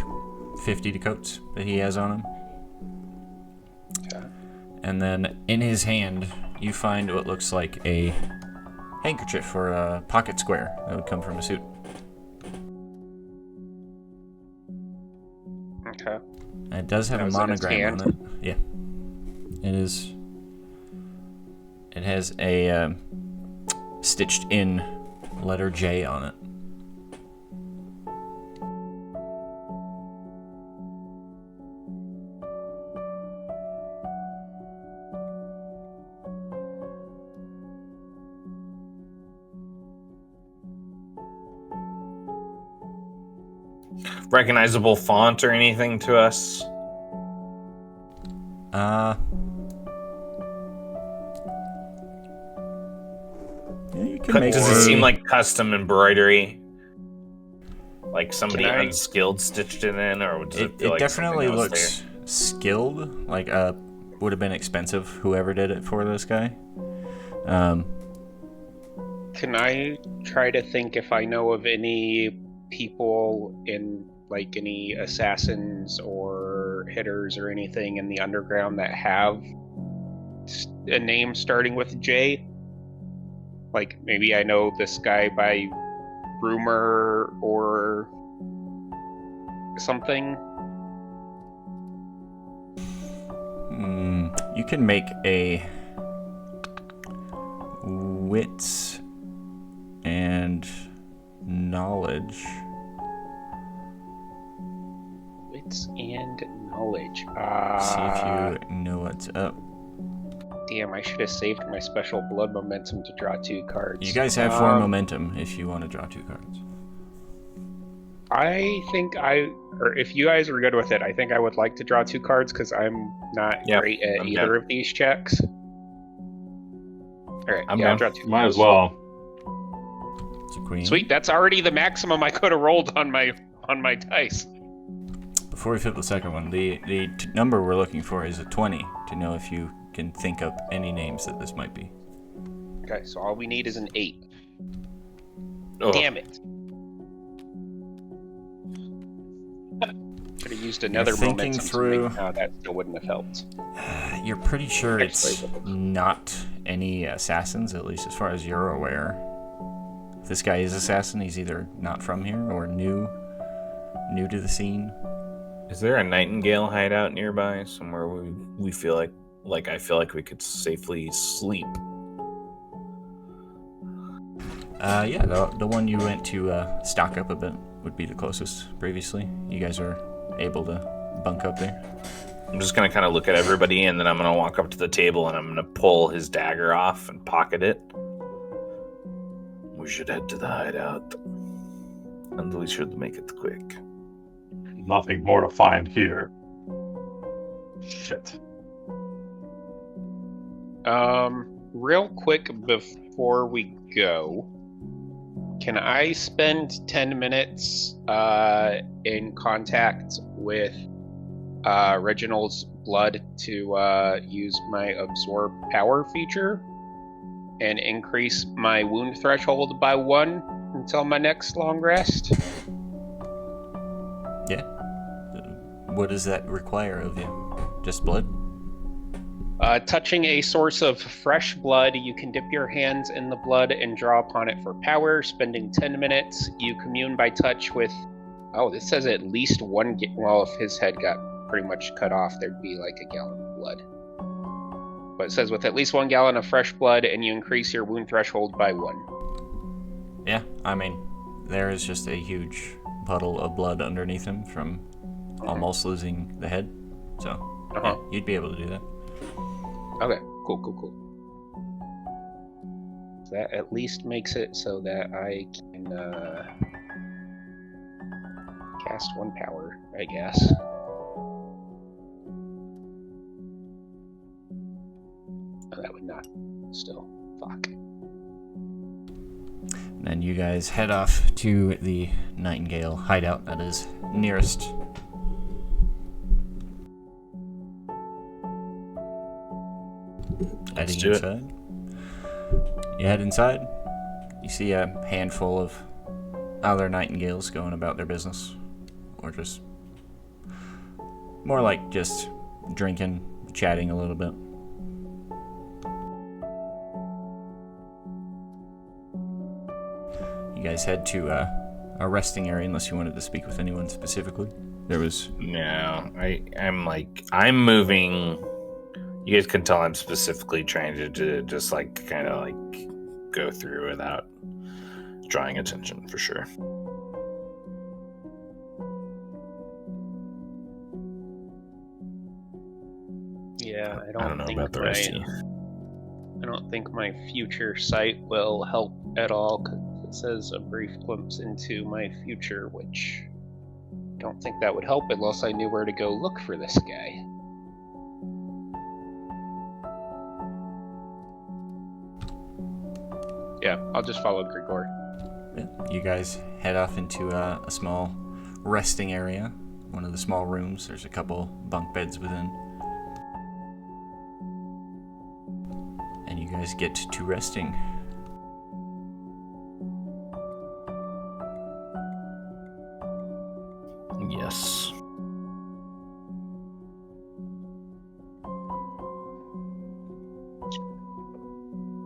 50 coats that he has on him. Okay. And then in his hand, you find what looks like a handkerchief or a pocket square that would come from a suit. Okay. And it does have a That was in his monogram on hand? it. Yeah. It is. It has a stitched in letter J on it. Recognizable font or anything to us? Yeah, you can make Does it seem like custom embroidery? Like somebody Can I- unskilled stitched it in, or does it feel it like definitely something else looks skilled. Like would have been expensive. Whoever did it for this guy. Can I try to think if I know of any people in, like, any assassins or hitters or anything in the underground that have a name starting with J? Like, maybe I know this guy by rumor or something? You can make a wits and knowledge. Wits and knowledge. See if you know what's up. Damn, I should have saved my special blood momentum to draw 2 cards. You guys have 4 momentum if you want to draw 2 cards. I think or if you guys are good with it, I think I would like to draw 2 cards because I'm not Yep, great at I'm either down. of these checks. Alright, I'm yeah, I'll down. draw 2 Might cards. as well. It's a queen. Sweet, that's already the maximum I could have rolled on my dice. Before we flip the second one, the number we're looking for is a 20 to know if you can think up any names that this might be. Okay, so all we need is an 8. Oh, Damn it. Could have used another thinking momentum through- to make, no, that still wouldn't have helped. You're pretty sure it's Actually, not any assassins, at least as far as you're aware. If this guy is assassin, he's either not from here or new to the scene. is there a Nightingale hideout nearby somewhere we feel like I feel like we could safely sleep? Yeah, the one you went to stock up a bit would be the closest previously. You guys are able to bunk up there. I'm just gonna kind of look at everybody, and then I'm gonna walk up to the table and I'm gonna pull his dagger off and pocket it. We should head to the hideout, and we should make it quick. Nothing more to find here. Shit. Real quick before we go, can I spend 10 minutes in contact with Reginald's blood to use my absorb power feature and increase my wound threshold by 1 until my next long rest? Yeah. What does that require of you? Just blood? Touching a source of fresh blood, you can dip your hands in the blood and draw upon it for power. Spending 10 minutes, you commune by touch with... Oh, this says at least 1... Well, if his head got pretty much cut off, there'd be like a gallon of blood. But it says with at least 1 gallon of fresh blood, and you increase your wound threshold by 1. Yeah, I mean, there is just a huge puddle of blood underneath him from almost losing the head. So, yeah, you'd be able to do that. Okay, cool. That at least makes it so that I can cast 1 power, I guess. Oh, that would not. Still. Fuck. And you guys head off to the Nightingale hideout that is nearest. Let's Heading do it. inside. You head inside. You see a handful of other Nightingales going about their business. Or just... more like just drinking, chatting a little bit. guys head to a resting area unless you wanted to speak with anyone specifically. There was... No, I'm moving. You guys can tell I'm specifically trying to just like kind of like go through without drawing attention for sure. Yeah, I don't know about the rest of you. I don't think my future sight will help at all, because it says a brief glimpse into my future, which I don't think that would help unless I knew where to go look for this guy. Yeah, I'll just follow Grigor. Yeah, you guys head off into a small resting area, one of the small rooms. There's a couple bunk beds within. And you guys get to resting. Yes.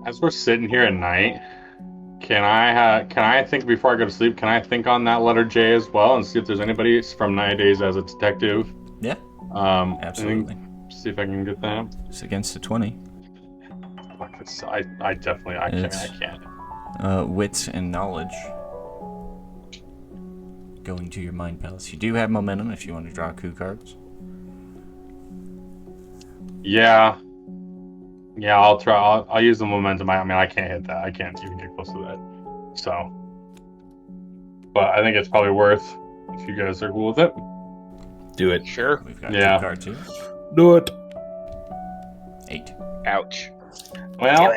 As we're sitting here at night, can I think before I go to sleep? Can I think on that letter J as well and see if there's anybody from 9 Days as a detective? Yeah, absolutely. See if I can get that. It's against a 20. I can't. Wits and knowledge going to your mind palace. You do have momentum if you want to draw coup cards. Yeah, I'll try. I'll use the momentum. I mean, I can't hit that. I can't even get close to that. So, but I think it's probably worth if you guys are cool with it. Do it. Sure. We've got Yeah. coup cards here. Do it. 8. Ouch. Well,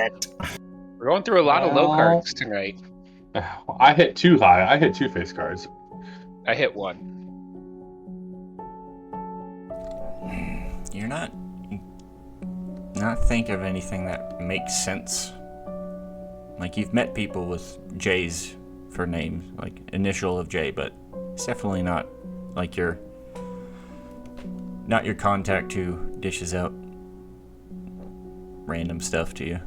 We're going through a lot of low cards tonight. I hit 2 high. I hit 2 face cards. I hit 1. You're not think of anything that makes sense. Like, you've met people with J's for names, like initial of J, but it's definitely not like your contact who dishes out random stuff to you.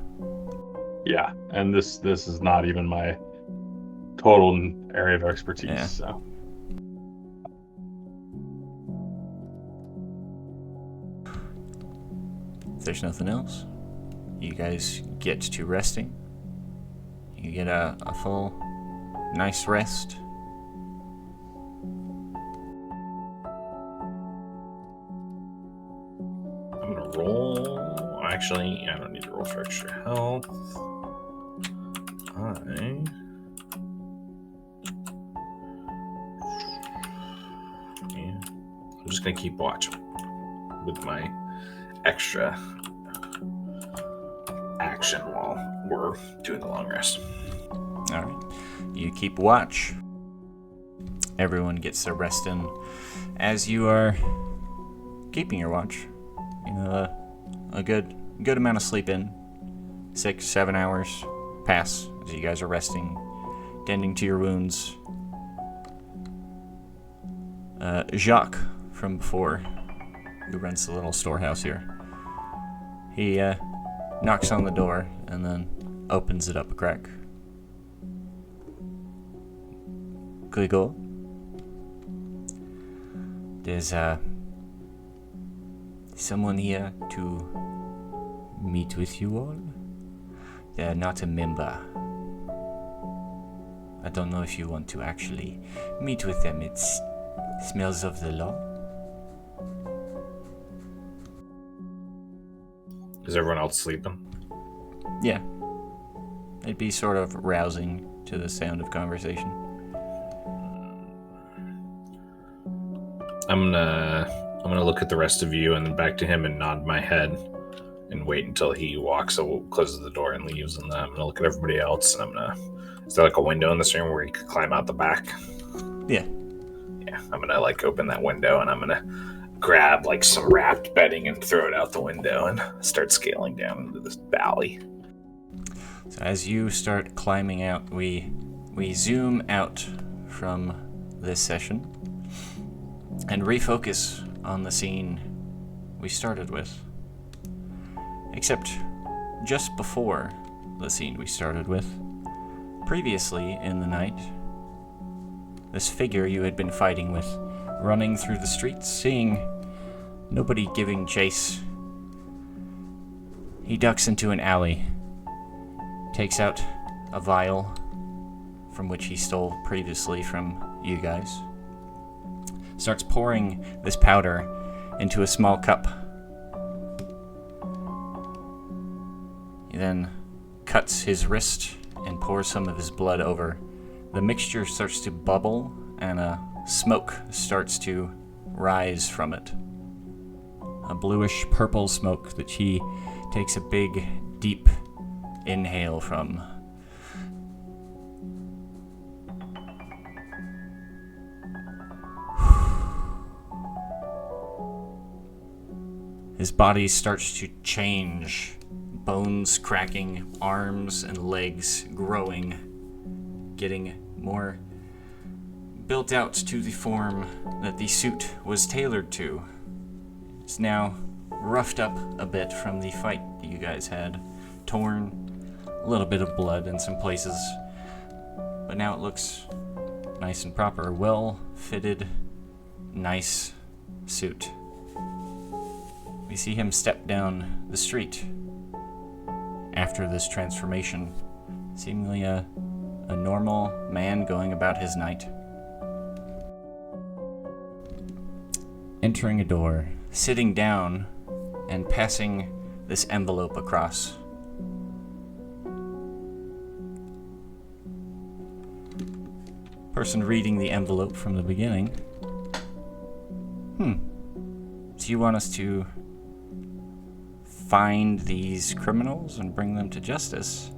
Yeah, and this is not even my total area of expertise. Yeah. So. If there's nothing else, you guys get to resting. You get a full, nice rest. I'm gonna roll. Actually, I don't need to roll for extra health. I'm just gonna keep watch with my extra action while we're doing the long rest. Alright. You keep watch. Everyone gets their rest in. As you are keeping your watch, you know, a good amount of sleep in. 6-7 hours pass as you guys are resting, tending to your wounds. Jacques from before, who runs the little storehouse here, he knocks on the door and then opens it up a crack. Grigor, there's someone here to meet with you all. They're not a member. I don't know if you want to actually meet with them. It smells of the law. Is everyone else sleeping? Yeah. It'd be sort of rousing to the sound of conversation. I'm gonna look at the rest of you and then back to him and nod my head and wait until he walks, closes the door and leaves. And then I'm gonna look at everybody else and is there like a window in this room where you could climb out the back? Yeah. Yeah, I'm gonna like open that window and I'm gonna grab like some wrapped bedding and throw it out the window and start scaling down into this valley. So as you start climbing out, we zoom out from this session and refocus on the scene we started with. Except just before the scene we started with, Previously in the night, this figure you had been fighting with, running through the streets, seeing nobody giving chase, he ducks into an alley, takes out a vial from which he stole previously from you guys, starts pouring this powder into a small cup. He then cuts his wrist and pours some of his blood over. The mixture starts to bubble and a smoke starts to rise from it. A bluish purple smoke that he takes a big, deep inhale from. His body starts to change. Bones cracking, arms and legs growing, getting more built out to the form that the suit was tailored to. It's now roughed up a bit from the fight that you guys had, torn, a little bit of blood in some places, but now it looks nice and proper, well-fitted, nice suit. We see him step down the street after this transformation, seemingly a normal man going about his night. Entering a door, sitting down, and passing this envelope across. Person reading the envelope from the beginning. So you want us to find these criminals and bring them to justice?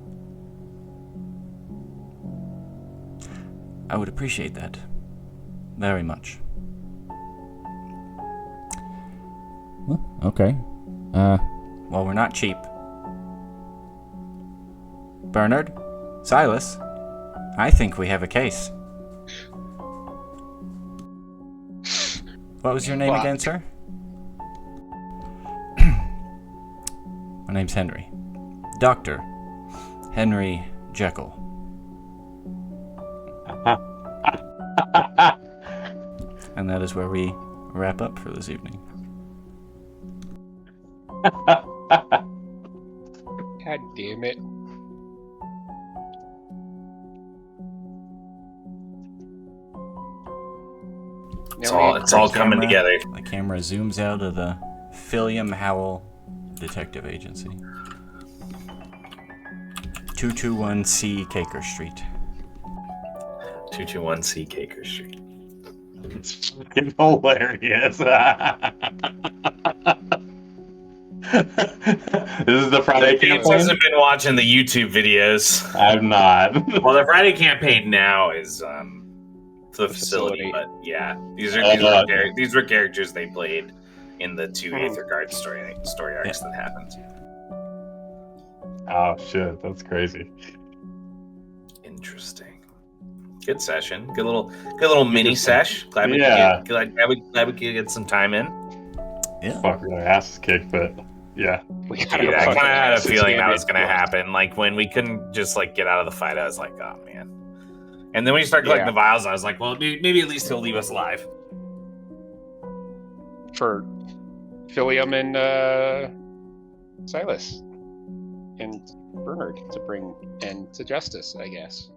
I would appreciate that very much. Well, okay. Well, we're not cheap. Bernard? Silas? I think we have a case. What was your name again, sir? My name's Henry. Dr. Henry Jekyll. And that is where we wrap up for this evening. God damn it. It's all coming together. The camera zooms out of the Philliam Howell Detective Agency. 221C Caker Street. 221C Caker Street. It's fucking hilarious. This is the Friday James campaign? hasn't been watching the YouTube videos. I'm not. Well, the Friday campaign now is the facility, but yeah, these were characters they played in the two Aether Guard story arcs that happened. Oh shit, that's crazy. Interesting. Good session. Good little mini sesh. Glad we could get some time in. Yeah. Fuck, my ass is kicked, but yeah. I kind of had a feeling that was going to happen. Like when we couldn't just like get out of the fight, I was like, oh man. And then when you start collecting the vials, I was like, well, maybe at least he'll leave us alive. For Philium and Silas and Bernard to bring end to justice, I guess.